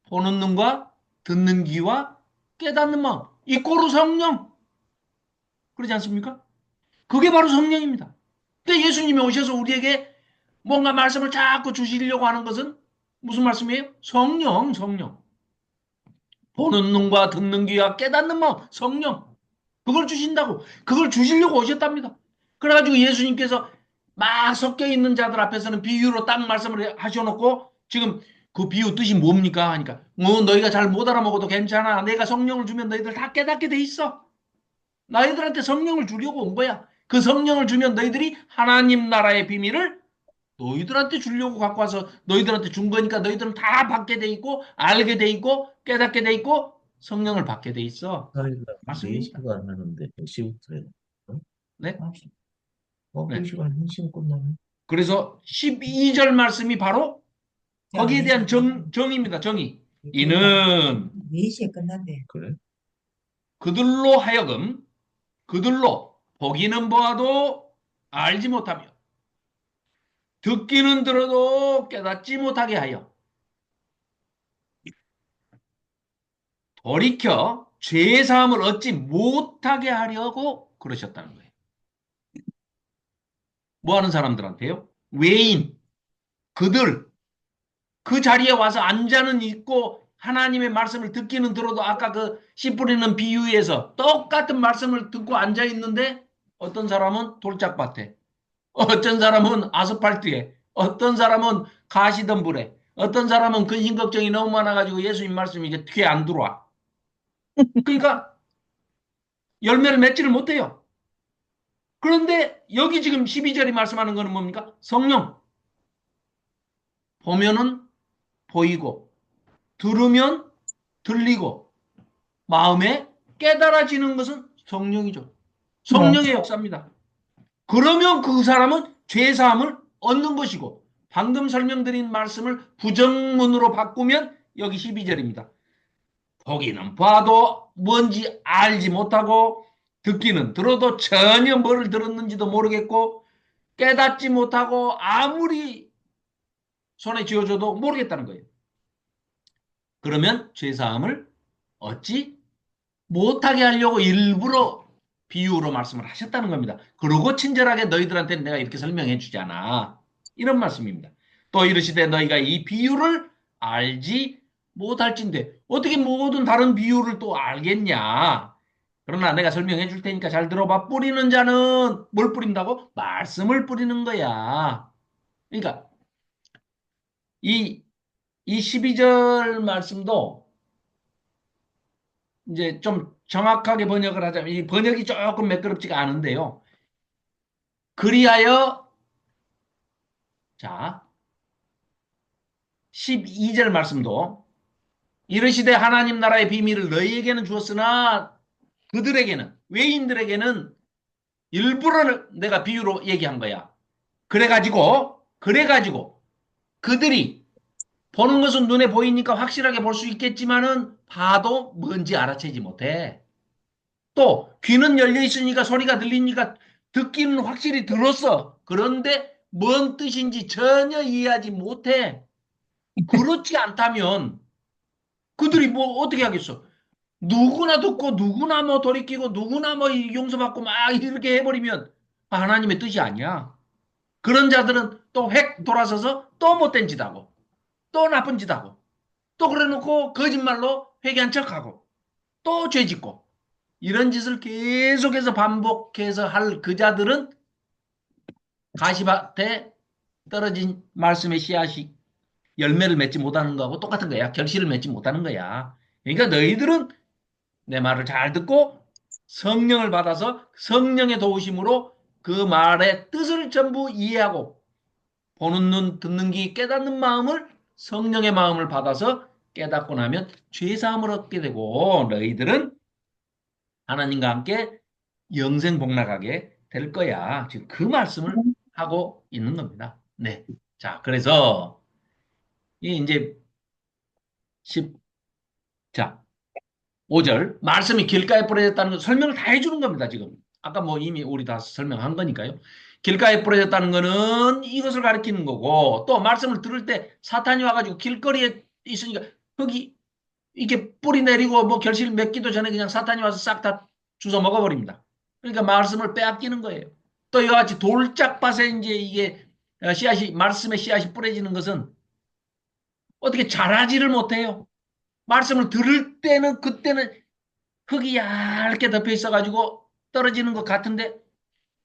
S1: 보는 눈과 듣는 귀와 깨닫는 마음. 이꼬르 성령. 그러지 않습니까? 그게 바로 성령입니다. 근데 예수님이 오셔서 우리에게 뭔가 말씀을 자꾸 주시려고 하는 것은 무슨 말씀이에요? 성령. 보는 눈과 듣는 귀와 깨닫는 마음, 성령. 그걸 주신다고. 그걸 주시려고 오셨답니다. 그래가지고 예수님께서 막 섞여 있는 자들 앞에서는 비유로 딱 말씀을 하셔놓고 지금 그 비유 뜻이 뭡니까? 하니까 너희가 잘 못 알아먹어도 괜찮아. 내가 성령을 주면 너희들 다 깨닫게 돼 있어. 너희들한테 성령을 주려고 온 거야. 그 성령을 주면 너희들이 하나님 나라의 비밀을 너희들한테 주려고 갖고 와서 너희들한테 준 거니까 너희들은 다 받게 돼 있고 알게 돼 있고 깨닫게 돼 있고 성령을 받게 돼 있어.
S6: 사일날
S1: 맞습니까?
S6: 4시가 안 하는데 몇 시부터요?
S1: 네?
S6: 9시.
S1: 네.
S6: 2시간 1시간 끝나네.
S1: 그래서 12절 말씀이 바로 거기에 대한
S3: 네
S1: 정의입니다. 정의. 이는
S3: 4시에 끝난대.
S6: 그래?
S1: 그들로 하여금 그들로 보기는 보아도 알지 못하며 듣기는 들어도 깨닫지 못하게 하여 돌이켜 죄 사함을 얻지 못하게 하려고 그러셨다는 거예요. 뭐 하는 사람들한테요? 외인, 그들, 그 자리에 와서 앉아는 있고 하나님의 말씀을 듣기는 들어도 아까 그 씨 뿌리는 비유에서 똑같은 말씀을 듣고 앉아 있는데 어떤 사람은 돌짝밭에, 어떤 사람은 아스팔트에, 어떤 사람은 가시덤불에, 어떤 사람은 근심 걱정이 너무 많아가지고 예수님 말씀이 이게 귀에 안 들어와. 그러니까 열매를 맺지를 못해요. 그런데 여기 지금 12절이 말씀하는 거는 뭡니까? 성령. 보면은 보이고, 들으면 들리고, 마음에 깨달아지는 것은 성령이죠.
S5: 네.
S1: 성령의 역사입니다. 그러면 그 사람은 죄사함을 얻는 것이고, 방금 설명드린 말씀을 부정문으로 바꾸면 여기 12절입니다. 보기는 봐도 뭔지 알지 못하고, 듣기는 들어도 전혀 뭘 들었는지도 모르겠고, 깨닫지 못하고 아무리 손에 쥐어줘도 모르겠다는 거예요. 그러면 죄사함을 얻지 못하게 하려고 일부러 비유로 말씀을 하셨다는 겁니다. 그러고 친절하게 너희들한테는 내가 이렇게 설명해 주잖아. 이런 말씀입니다. 또 이르시되 너희가 이 비유를 알지 못할진대. 어떻게 모든 다른 비유를 또 알겠냐. 그러나 내가 설명해 줄 테니까 잘 들어봐. 뿌리는 자는 뭘 뿌린다고? 말씀을 뿌리는 거야. 그러니까 이, 이 12절 말씀도 이제 좀 정확하게 번역을 하자면 이 번역이 조금 매끄럽지가 않은데요. 그리하여 자 12절 말씀도 이르시되 하나님 나라의 비밀을 너희에게는 주었으나 그들에게는 외인들에게는 일부러 내가 비유로 얘기한 거야. 그래가지고 그들이 보는 것은 눈에 보이니까 확실하게 볼 수 있겠지만은 봐도 뭔지 알아채지 못해. 또 귀는 열려 있으니까 소리가 들리니까 듣기는 확실히 들었어. 그런데 뭔 뜻인지 전혀 이해하지 못해. 그렇지 않다면 그들이 뭐 어떻게 하겠어? 누구나 듣고 누구나 뭐 돌이키고 누구나 뭐 용서받고 막 이렇게 해버리면 하나님의 뜻이 아니야. 그런 자들은 또 획 돌아서서 또 못된 짓 하고 또 나쁜 짓 하고 또 그래놓고 거짓말로 회개한 척하고 또 죄 짓고 이런 짓을 계속해서 반복해서 할 그 자들은 가시밭에 떨어진 말씀의 씨앗이 열매를 맺지 못하는 거하고 똑같은 거야. 결실을 맺지 못하는 거야. 그러니까 너희들은 내 말을 잘 듣고 성령을 받아서 성령의 도우심으로 그 말의 뜻을 전부 이해하고 보는 눈, 듣는 귀, 깨닫는 마음을 성령의 마음을 받아서 깨닫고 나면 죄사함을 얻게 되고 너희들은 하나님과 함께 영생 복락하게 될 거야. 지금 그 말씀을 하고 있는 겁니다. 네. 자, 그래서 이 이제 10, 자, 5절 말씀이 길가에 뿌려졌다는 거 설명을 다 해주는 겁니다. 지금 아까 뭐 이미 우리 다 설명한 거니까요. 길가에 뿌려졌다는 거는 이것을 가리키는 거고 또 말씀을 들을 때 사탄이 와가지고 길거리에 있으니까 거기 이렇게 뿌리 내리고 뭐 결실 맺기도 전에 그냥 사탄이 와서 싹 다 주워 먹어버립니다. 그러니까 말씀을 빼앗기는 거예요. 또 이와 같이 돌짝밭에 이제 이게 씨앗이 말씀의 씨앗이 뿌려지는 것은 어떻게 자라지를 못해요. 말씀을 들을 때는 그때는 흙이 얇게 덮여 있어가지고 떨어지는 것 같은데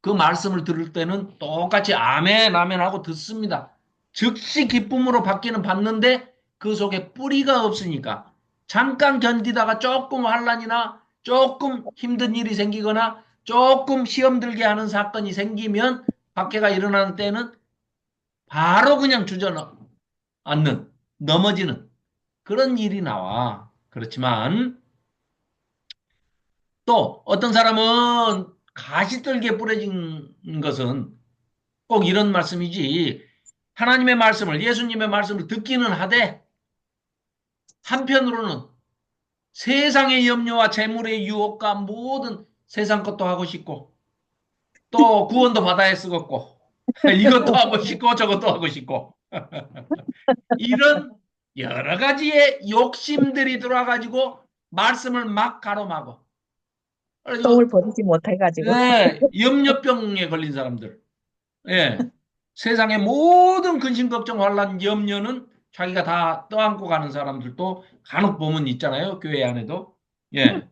S1: 그 말씀을 들을 때는 똑같이 아멘 아멘 하고 듣습니다. 즉시 기쁨으로 받는데 그 속에 뿌리가 없으니까 잠깐 견디다가 조금 환난이나 조금 힘든 일이 생기거나 조금 시험 들게 하는 사건이 생기면 박해가 일어나는 때는 바로 그냥 주저앉는 넘어지는 그런 일이 나와. 그렇지만 또 어떤 사람은 가시떨기에 뿌려진 것은 꼭 이런 말씀이지. 하나님의 말씀을 예수님의 말씀을 듣기는 하되 한편으로는 세상의 염려와 재물의 유혹과 모든 세상 것도 하고 싶고 또 구원도 받아야 쓰겠고 이것도 하고 싶고 저것도 하고 싶고 이런 여러 가지의 욕심들이 들어와가지고 말씀을 막 가로막어.
S5: 똥을 버리지 못해가지고.
S1: 네, 염려병에 걸린 사람들. 예. 세상의 모든 근심, 걱정, 환란, 염려는 자기가 다 떠안고 가는 사람들도 간혹 보면 있잖아요. 교회 안에도. 예.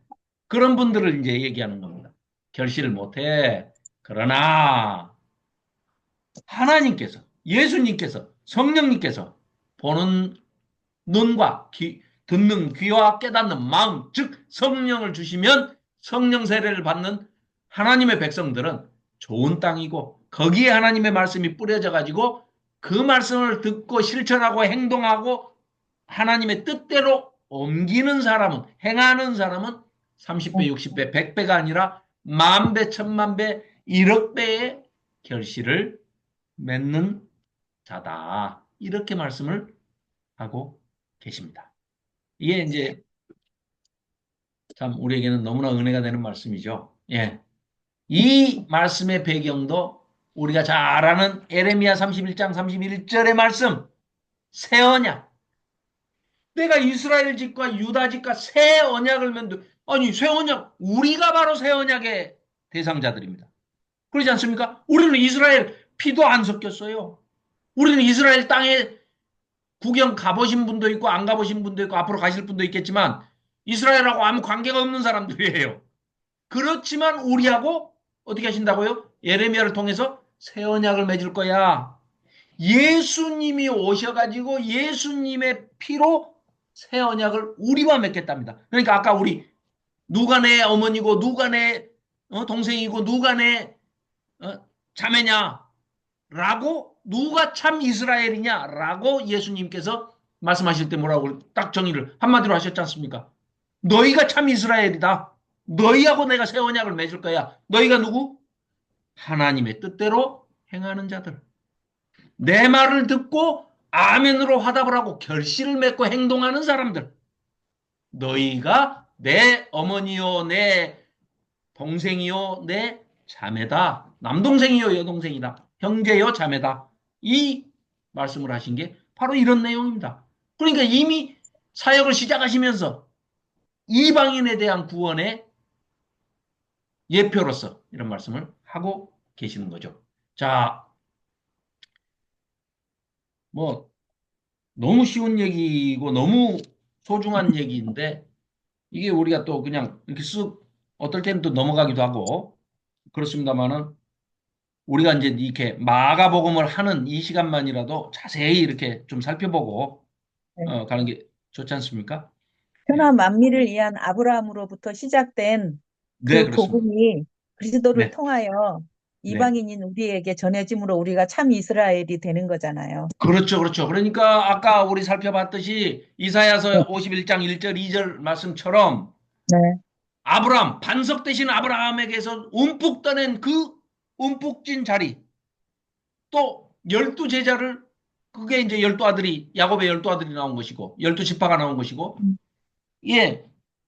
S1: 그런 분들을 이제 얘기하는 겁니다. 결실을 못해. 그러나 하나님께서, 예수님께서, 성령님께서 보는 눈과 듣는 귀와 깨닫는 마음, 즉 성령을 주시면 성령 세례를 받는 하나님의 백성들은 좋은 땅이고 거기에 하나님의 말씀이 뿌려져 가지고 그 말씀을 듣고 실천하고 행동하고 하나님의 뜻대로 옮기는 사람은, 행하는 사람은 30배, 60배, 100배가 아니라 만배, 천만배, 1억 배의 결실을 맺는 자다. 이렇게 말씀을 하고 계십니다. 이게 이제 참 우리에게는 너무나 은혜가 되는 말씀이죠. 예. 이 말씀의 배경도 우리가 잘 아는 에레미야 31장 31절의 말씀, 새 언약. 내가 이스라엘 집과 유다 집과 새 언약을 맺는, 아니, 새 언약, 우리가 바로 새 언약의 대상자들입니다. 그러지 않습니까? 우리는 이스라엘 피도 안 섞였어요. 우리는 이스라엘 땅에 구경 가보신 분도 있고 안 가보신 분도 있고 앞으로 가실 분도 있겠지만 이스라엘하고 아무 관계가 없는 사람들이에요. 그렇지만 우리하고 어떻게 하신다고요? 예레미야를 통해서 새 언약을 맺을 거야. 예수님이 오셔가지고 예수님의 피로 새 언약을 우리와 맺겠답니다. 그러니까 아까 우리 누가 내 어머니고 누가 내 동생이고 누가 내 자매냐라고 누가 참 이스라엘이냐라고 예수님께서 말씀하실 때 뭐라고 딱 정의를 한마디로 하셨지 않습니까? 너희가 참 이스라엘이다. 너희하고 내가 새 언약을 맺을 거야. 너희가 누구? 하나님의 뜻대로 행하는 자들. 내 말을 듣고 아멘으로 화답을 하고 결실을 맺고 행동하는 사람들. 너희가 내 어머니요, 내 동생이요, 내 자매다. 남동생이요, 여동생이다. 형제요, 자매다. 이 말씀을 하신 게 바로 이런 내용입니다. 그러니까 이미 사역을 시작하시면서 이방인에 대한 구원의 예표로서 이런 말씀을 하고 계시는 거죠. 자, 뭐 너무 쉬운 얘기고 너무 소중한 얘기인데 이게 우리가 또 그냥 이렇게 쓱 어떨 때는 또 넘어가기도 하고 그렇습니다만은 우리가 이제 이렇게 마가복음을 하는 이 시간만이라도 자세히 이렇게 좀 살펴보고
S5: 네.
S1: 가는 게 좋지 않습니까?
S5: 천하 만민을 위한 아브라함으로부터 시작된
S1: 네,
S5: 그
S1: 그렇습니다.
S5: 복음이 그리스도를
S1: 네,
S5: 통하여
S1: 네.
S5: 이방인인 우리에게 전해짐으로 우리가 참 이스라엘이 되는 거잖아요.
S1: 그렇죠, 그렇죠. 그러니까 아까 우리 살펴봤듯이
S5: 네.
S1: 이사야서 51장 1절, 2절 말씀처럼
S5: 네.
S1: 아브라함, 반석 되신 아브라함에게서 움푹 떠낸 그 움푹 찐 자리, 또 12제자를, 그게 이제 12아들이, 야곱의 12아들이 나온 것이고, 12지파가 나온 것이고, 예,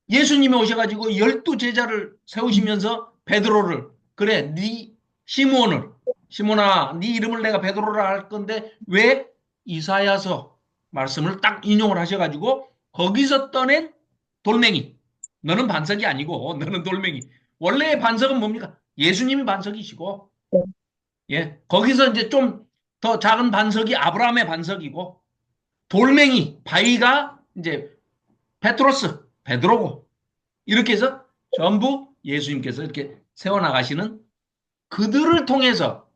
S1: 예수님이 오셔가지고 12제자를 세우시면서 베드로를, 그래, 네 시므온을, 시몬아, 네 이름을 내가 베드로라 할 건데, 왜? 이사야서 말씀을 딱 인용을 하셔가지고, 거기서 떠낸 돌멩이. 너는 반석이 아니고, 너는 돌멩이. 원래의 반석은 뭡니까? 예수님이 반석이시고,
S5: 네.
S1: 예, 거기서 이제 좀 더 작은 반석이 아브라함의 반석이고, 돌멩이, 바위가 이제 페트로스, 베드로고, 이렇게 해서 전부 예수님께서 이렇게 세워나가시는 그들을 통해서,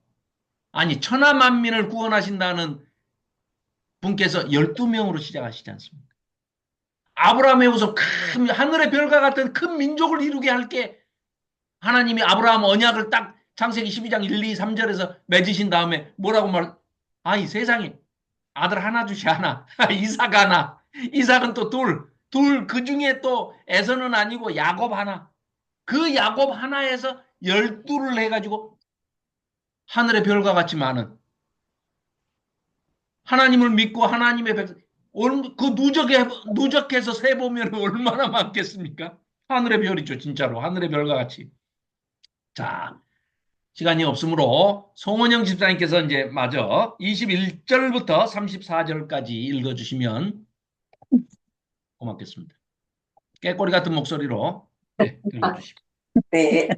S1: 아니, 천하 만민을 구원하신다는 분께서 12명으로 시작하시지 않습니까? 아브라함의 후손, 큰, 하늘의 별과 같은 큰 민족을 이루게 할게 하나님이 아브라함 언약을 딱 창세기 12장 1, 2, 3절에서 맺으신 다음에 뭐라고 이 세상에 아들 하나 주시 하나, 이삭 하나, 이삭은 또 둘, 그 중에 또 에서는 아니고 야곱 하나, 그 야곱 하나에서 12를 해가지고 하늘의 별과 같이 많은 하나님을 믿고 하나님의 백성, 그 누적해서 세보면 얼마나 많겠습니까? 하늘의 별이죠, 진짜로. 하늘의 별과 같이. 자, 시간이 없으므로 송원영 집사님께서 이제 마저 21절부터 34절까지 읽어주시면 고맙겠습니다. 깨꼬리 같은 목소리로 읽어주십시오.
S4: 네.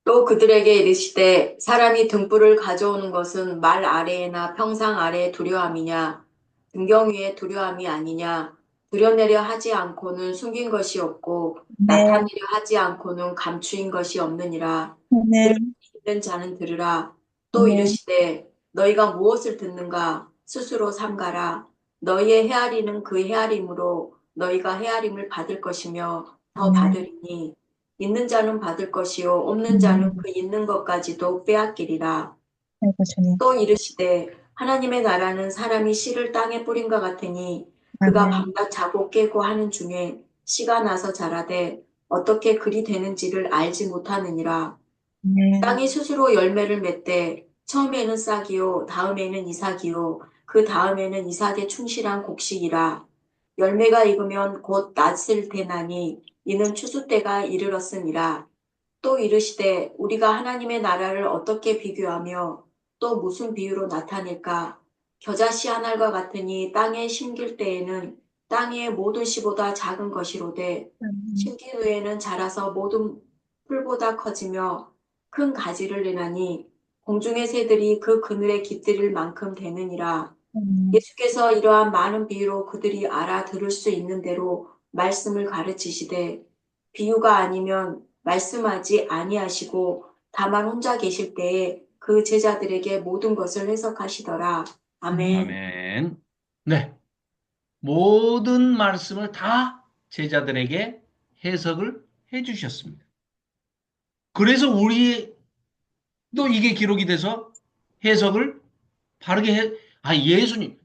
S4: 또 그들에게 이르시되 사람이 등불을 가져오는 것은 말 아래에나 평상 아래에 두려움이냐 등경 위에 두려움이 아니냐 드러내려 하지 않고는 숨긴 것이 없고
S5: 네.
S4: 나타내려 하지 않고는 감추인 것이 없느니라.
S5: 네.
S4: 듣는 자는 들으라. 또
S5: 네.
S4: 이르시되 너희가 무엇을 듣는가 스스로 삼가라. 너희의 헤아리는 그 헤아림으로 너희가 헤아림을 받을 것이며 더 받으리니 있는 자는 받을 것이요 없는 자는 그 있는 것까지도 빼앗기리라.
S5: 아이고, 주님.
S4: 또 이르시되 하나님의 나라는 사람이 씨를 땅에 뿌린 것 같으니 그가
S5: 아멘.
S4: 밤낮 자고 깨고 하는 중에 씨가 나서 자라되 어떻게 그리 되는지를 알지 못하느니라.
S5: 아멘.
S4: 땅이 스스로 열매를 맺되 처음에는 싹이요 다음에는 이삭이요 그 다음에는 이삭에 충실한 곡식이라. 열매가 익으면 곧 낫을 대나니 이는 추수 때가 이르렀음이라. 또 이르시되 우리가 하나님의 나라를 어떻게 비교하며 또 무슨 비유로 나타낼까? 겨자씨 한 알과 같으니 땅에 심길 때에는 땅의 모든 씨보다 작은 것이로되 심긴 후에는 자라서 모든 풀보다 커지며 큰 가지를 내나니 공중의 새들이 그 그늘에 깃들일 만큼 되느니라. 예수께서 이러한 많은 비유로 그들이 알아들을 수 있는 대로 말씀을 가르치시되 비유가 아니면 말씀하지 아니하시고 다만 혼자 계실 때에 그 제자들에게 모든 것을 해석하시더라. 아멘.
S1: 아멘. 네. 모든 말씀을 다 제자들에게 해석을 해 주셨습니다. 그래서 우리도 이게 기록이 돼서 해석을 바르게 예수님,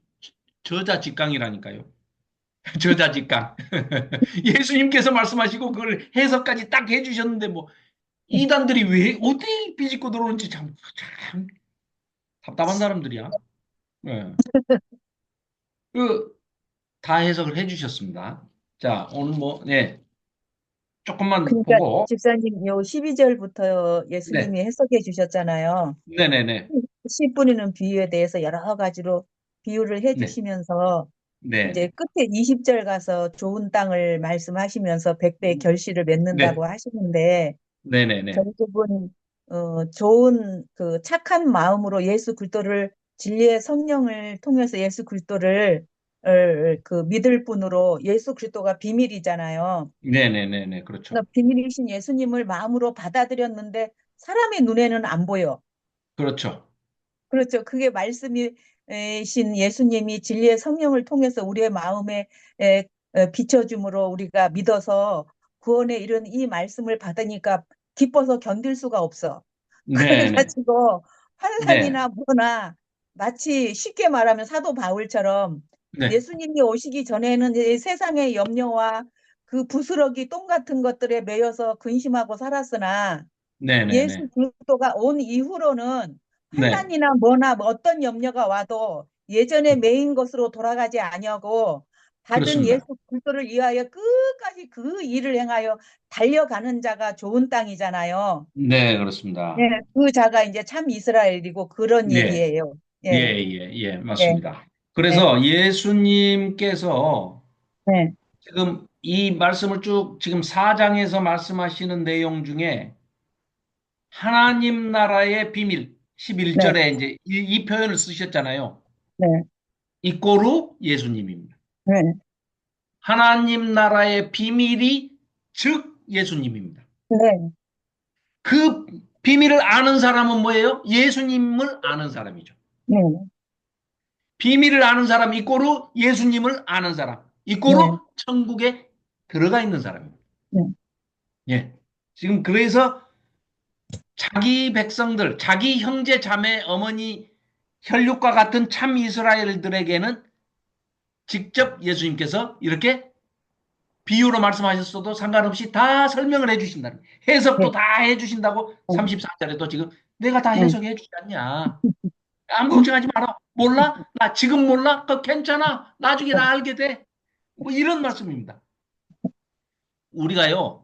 S1: 저자직강이라니까요. 저자직강. 예수님께서 말씀하시고 그걸 해석까지 딱 해주셨는데 뭐 이단들이 왜 어디 비집고 들어오는지 참 답답한 사람들이야. 예. 다 해석을 해주셨습니다. 자, 오늘 조금만
S5: 그러니까
S1: 보고,
S5: 집사님 요 12절부터
S1: 네,
S5: 예수님이 해석해 주셨잖아요.
S1: 네네네,
S5: 씨 뿌리는 비유에 대해서 여러 가지로 비유를 해
S1: 네,
S5: 주시면서
S1: 네,
S5: 이제 끝에 20절 가서 좋은 땅을 말씀하시면서 100배 결실을 맺는다고
S1: 네,
S5: 하시는데
S1: 네네네,
S5: 결국은 좋은 그 착한 마음으로 예수 그리스도를 진리의 성령을 통해서 예수 그리스도를 그 믿을 뿐으로 예수 그리스도가 비밀이잖아요.
S1: 네네네네, 그렇죠.
S5: 그러니까 비밀이신 예수님을 마음으로 받아들였는데 사람의 눈에는 안 보여.
S1: 그렇죠.
S5: 그렇죠. 그게 말씀이신 예수님이 진리의 성령을 통해서 우리의 마음에 비춰줌으로 우리가 믿어서 구원에 이른 이 말씀을 받으니까 기뻐서 견딜 수가 없어.
S1: 네네,
S5: 그래가지고
S1: 네,
S5: 환란이나 뭐나 마치 쉽게 말하면 사도 바울처럼
S1: 네,
S5: 예수님이 오시기 전에는 이 세상의 염려와 그 부스러기 똥 같은 것들에 매여서 근심하고 살았으나
S1: 네네네,
S5: 예수 그리스도가 온 이후로는
S1: 네,
S5: 환난이나 뭐나 뭐 어떤 염려가 와도 예전에 매인 것으로 돌아가지 아니하고 받은 예수
S1: 그렇습니다.
S5: 그리스도를 위하여 끝까지 그 일을 행하여 달려가는 자가 좋은 땅이잖아요.
S1: 네,
S5: 예,
S1: 그렇습니다.
S5: 그 자가 이제 참 이스라엘이고 그런
S1: 네,
S5: 얘기예요.
S1: 예,
S5: 예,
S1: 예,
S5: 예,
S1: 맞습니다.
S5: 예,
S1: 그래서 예수님께서
S5: 예,
S1: 지금 이 말씀을 쭉 지금 4장에서 말씀하시는 내용 중에 하나님 나라의 비밀
S5: 네,
S1: 11절에 이제 이 표현을 쓰셨잖아요.
S5: 네,
S1: 이꼬르 예수님입니다.
S5: 네,
S1: 하나님 나라의 비밀이 즉 예수님입니다.
S5: 네,
S1: 그 비밀을 아는 사람은 뭐예요? 예수님을 아는 사람이죠.
S5: 네,
S1: 비밀을 아는 사람 이꼬르 예수님을 아는 사람
S5: 네,
S1: 이꼬르 천국에 들어가 있는 사람입니다.
S5: 네,
S1: 예. 지금 그래서 자기 백성들, 자기 형제 자매 어머니 혈육과 같은 참 이스라엘들에게는 직접 예수님께서 이렇게 비유로 말씀하셨어도 상관없이 다 설명을 해주신다는 거예요.
S5: 네,
S1: 해석도 다 해주신다고
S5: 네,
S1: 34절에도 지금 내가 다
S5: 네,
S1: 해석해 주지 않냐. 아무 걱정하지 마라. 몰라? 나 지금 몰라? 그 괜찮아. 나중에 나 알게 돼. 뭐 이런 말씀입니다. 우리가요,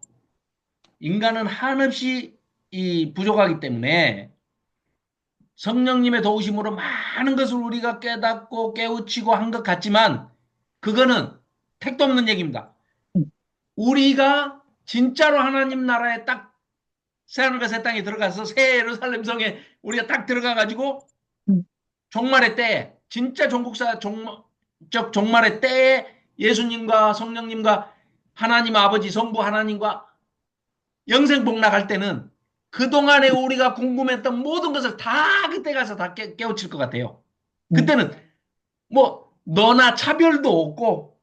S1: 인간은 한없이 이 부족하기 때문에 성령님의 도우심으로 많은 것을 우리가 깨닫고 깨우치고 한 것 같지만 그거는 택도 없는 얘기입니다. 우리가 진짜로 하나님 나라에 딱 새하늘과 새 땅에 들어가서 새 예루살렘 성에 우리가 딱 들어가 가지고 종말의 때에 진짜 종국사 종적 종말의 때에 예수님과 성령님과 하나님 아버지 성부 하나님과 영생 복락할 때는 그동안에 우리가 궁금했던 모든 것을 다 그때 가서 다 깨우칠 것 같아요. 그때는 뭐 너나 차별도 없고,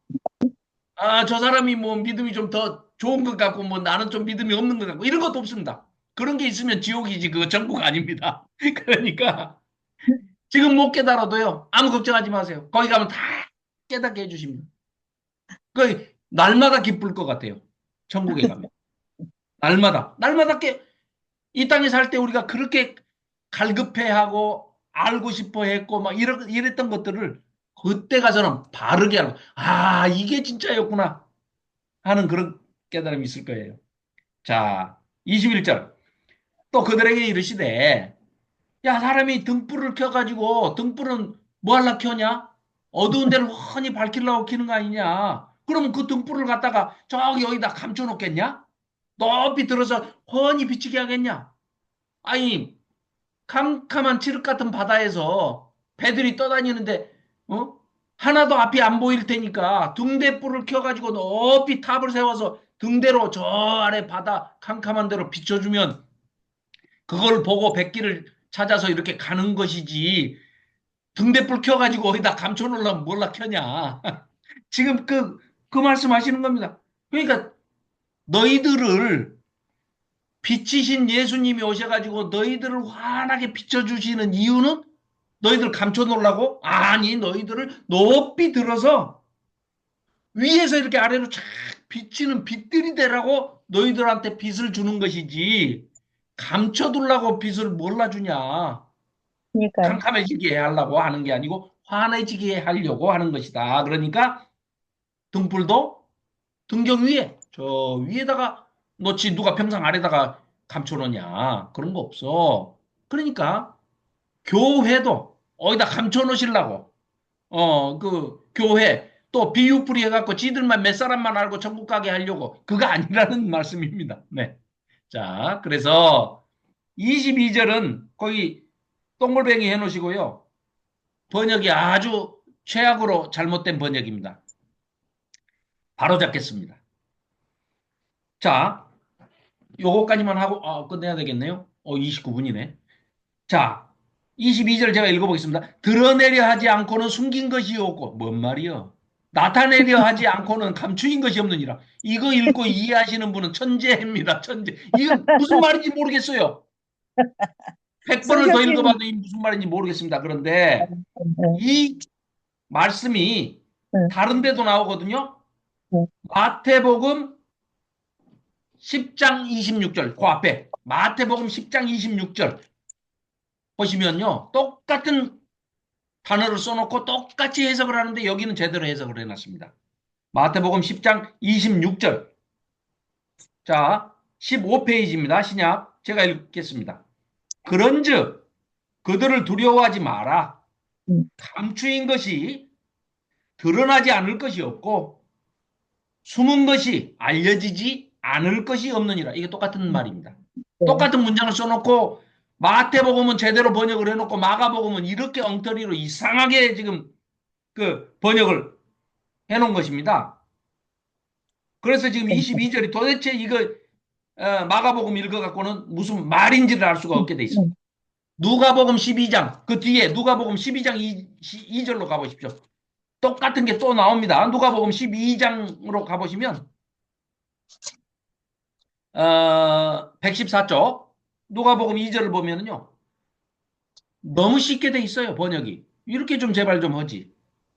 S1: 아, 저 사람이 뭐 믿음이 좀 더 좋은 것 같고, 뭐 나는 좀 믿음이 없는 것 같고, 이런 것도 없습니다. 그런 게 있으면 지옥이지, 그거 천국 아닙니다. 그러니까, 지금 못 깨달아도요, 아무 걱정하지 마세요. 거기 가면 다 깨닫게 해주십니다. 그, 날마다 기쁠 것 같아요. 천국에 가면. 날마다 이 땅에 살 때 우리가 그렇게 갈급해하고 알고 싶어 했고 막 이랬던 것들을 그때 가서는 바르게 하고 아 이게 진짜였구나 하는 그런 깨달음이 있을 거예요. 자 21절 또 그들에게 이르시되 야 사람이 등불을 켜가지고 등불은 뭐 하려 켜냐? 어두운 데를 훤히 밝히려고 켜는 거 아니냐? 그러면 그 등불을 갖다가 저기 여기다 감춰놓겠냐? 높이 들어서 훤히 비치게 하겠냐? 아니 캄캄한 칠흑 같은 바다에서 배들이 떠다니는데 어? 하나도 앞이 안 보일 테니까 등대불을 켜가지고 높이 탑을 세워서 등대로 저 아래 바다 캄캄한 데로 비춰주면 그걸 보고 백기를 찾아서 이렇게 가는 것이지 등대불 켜가지고 어디다 감춰놓으려면 뭘라 켜냐. 지금 그 말씀 하시는 겁니다. 그러니까 너희들을 빛이신 예수님이 오셔가지고 너희들을 환하게 비춰주시는 이유는 너희들 감춰놓으려고? 아니, 너희들을 높이 들어서 위에서 이렇게 아래로 쫙 비치는 빛들이 되라고 너희들한테 빛을 주는 것이지 감춰두려고 빛을 몰라주냐.
S5: 그러니까요.
S1: 캄캄해지게 하려고 하는 게 아니고 환해지게 하려고 하는 것이다. 그러니까 등불도 등경 위에 저 위에다가 놓지 누가 평상 아래다가 감춰놓냐. 그런 거 없어. 그러니까 교회도 어디다 감춰놓으시려고 그 교회 또 비유풀이 해갖고 지들만 몇 사람만 알고 천국 가게 하려고 그거 아니라는 말씀입니다. 네. 자, 그래서 22절은 거기 동글뱅이 해놓으시고요. 번역이 아주 최악으로 잘못된 번역입니다. 바로 잡겠습니다. 자, 요거까지만 하고 끝내야 되겠네요. 29분이네. 자, 22절 제가 읽어보겠습니다. 드러내려 하지 않고는 숨긴 것이 없고 뭔 말이요? 나타내려 하지 않고는 감추인 것이 없느니라. 이거 읽고 이해하시는 분은 천재입니다. 천재. 이건 무슨 말인지 모르겠어요. 100번을 더
S5: 성경님,
S1: 읽어봐도 이 무슨 말인지 모르겠습니다. 그런데
S5: 네,
S1: 이 말씀이
S5: 네,
S1: 다른 데도 나오거든요.
S5: 네.
S1: 마태복음 10장 26절. 그 앞에 마태복음 10장 26절 보시면요. 똑같은 단어를 써놓고 똑같이 해석을 하는데 여기는 제대로 해석을 해놨습니다. 마태복음 10장 26절. 자, 15페이지입니다. 신약. 제가 읽겠습니다. 그런즉 그들을 두려워하지 마라.
S5: 음,
S1: 감추인 것이 드러나지 않을 것이 없고 숨은 것이 알려지지 않을 것이 없느니라. 이게 똑같은 말입니다.
S5: 네.
S1: 똑같은 문장을 써놓고 마태복음은 제대로 번역을 해놓고 마가복음은 이렇게 엉터리로 이상하게 지금 그 번역을 해놓은 것입니다. 그래서 지금 22절이 도대체 이거 마가복음 읽어갖고는 무슨 말인지를 알 수가 없게 돼 있습니다. 누가복음 12장 그 뒤에 누가복음 12장 2절로 가보십시오. 똑같은 게 또 나옵니다. 누가복음 12장으로 가보시면 114쪽 누가복음 2절을 보면은요. 너무 쉽게 돼 있어요. 번역이. 이렇게 좀 제발 좀 하지.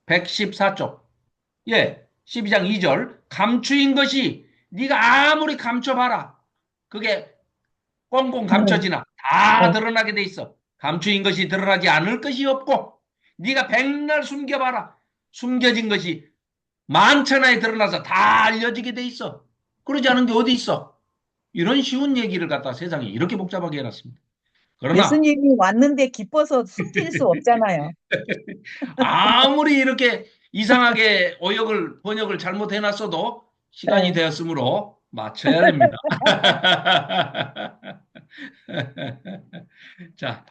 S1: 114쪽. 예. 12장 2절. 감추인 것이 네가 아무리 감춰봐라. 그게 꽁꽁 감춰지나 다 드러나게 돼 있어. 감추인 것이 드러나지 않을 것이 없고 네가 백날 숨겨봐라. 숨겨진 것이 만천하에 드러나서 다 알려지게 돼 있어. 그러지 않은 게 어디 있어? 이런 쉬운 얘기를 갖다 세상에 이렇게 복잡하게 해놨습니다. 그러나
S5: 예수님이 왔는데 기뻐서 숨길 수 없잖아요.
S1: 아무리 이렇게 이상하게 번역을 잘못해놨어도 시간이
S5: 네.
S1: 되었으므로 맞춰야 됩니다. 자,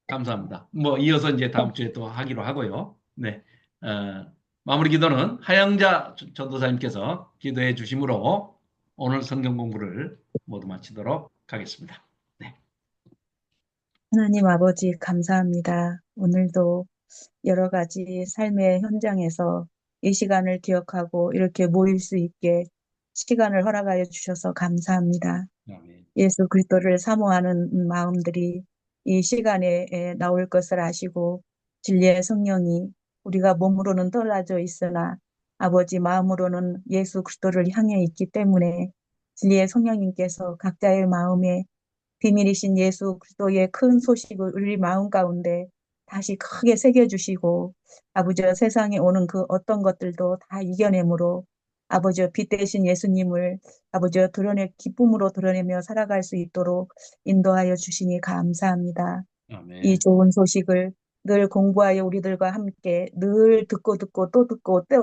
S1: 감사합니다. 뭐 이어서 이제 다음 주에 또 하기로 하고요. 네, 마무리 기도는 하영자 전도사님께서 기도해 주심으로 오늘 성경 공부를 모두 마치도록 하겠습니다. 네.
S5: 하나님 아버지 감사합니다. 오늘도 여러 가지 삶의 현장에서 이 시간을 기억하고 이렇게 모일 수 있게 시간을 허락하여 주셔서 감사합니다.
S1: 아멘.
S5: 예수 그리스도를 사모하는 마음들이 이 시간에 나올 것을 아시고 진리의 성령이 우리가 몸으로는 떨어져 있으나 아버지 마음으로는 예수 그리스도를 향해 있기 때문에 진리의 성령님께서 각자의 마음에 비밀이신 예수 그리스도의 큰 소식을 우리 마음 가운데 다시 크게 새겨주시고 아버지와 세상에 오는 그 어떤 것들도 다 이겨내므로 아버지와 빛 대신 예수님을 아버지와 기쁨으로 드러내며 살아갈 수 있도록 인도하여 주시니 감사합니다. 이
S1: 아멘.
S5: 좋은 소식을 늘 공부하여 우리들과 함께 늘 듣고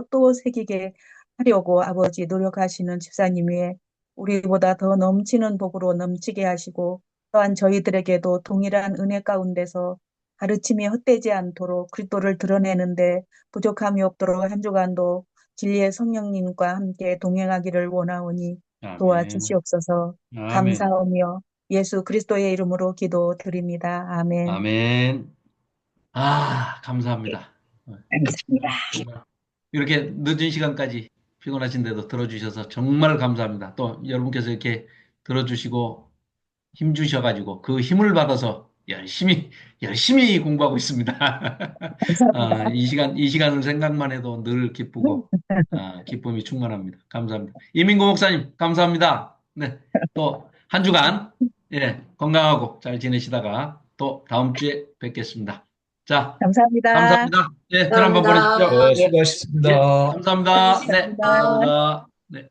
S5: 또 새기게 하려고 아버지 노력하시는 집사님 위에 우리보다 더 넘치는 복으로 넘치게 하시고 또한 저희들에게도 동일한 은혜 가운데서 가르침이 헛되지 않도록 그리스도를 드러내는데 부족함이 없도록 한 주간도 진리의 성령님과 함께 동행하기를 원하오니
S1: 아멘.
S5: 도와주시옵소서.
S1: 아멘.
S5: 감사하며 예수 그리스도의 이름으로 기도드립니다. 아멘.
S1: 아멘. 감사합니다.
S5: 감사합니다.
S1: 이렇게 늦은 시간까지 피곤하신데도 들어주셔서 정말 감사합니다. 또 여러분께서 이렇게 들어주시고 힘 주셔가지고 그 힘을 받아서 열심히 공부하고 있습니다.
S5: 감사합니다.
S1: 이 시간을 생각만 해도 늘 기쁘고, 기쁨이 충만합니다. 감사합니다. 이민구 목사님, 감사합니다. 네. 또 한 주간, 예, 건강하고 잘 지내시다가 또 다음 주에 뵙겠습니다. 자,
S5: 감사합니다.
S1: 감사합니다. 네, 글 한번
S4: 감사합니다.
S1: 보내주십시오.
S6: 수고하셨습니다.
S1: 예, 감사합니다. 네,
S5: 감사합니다.
S1: 감사합니다. 네.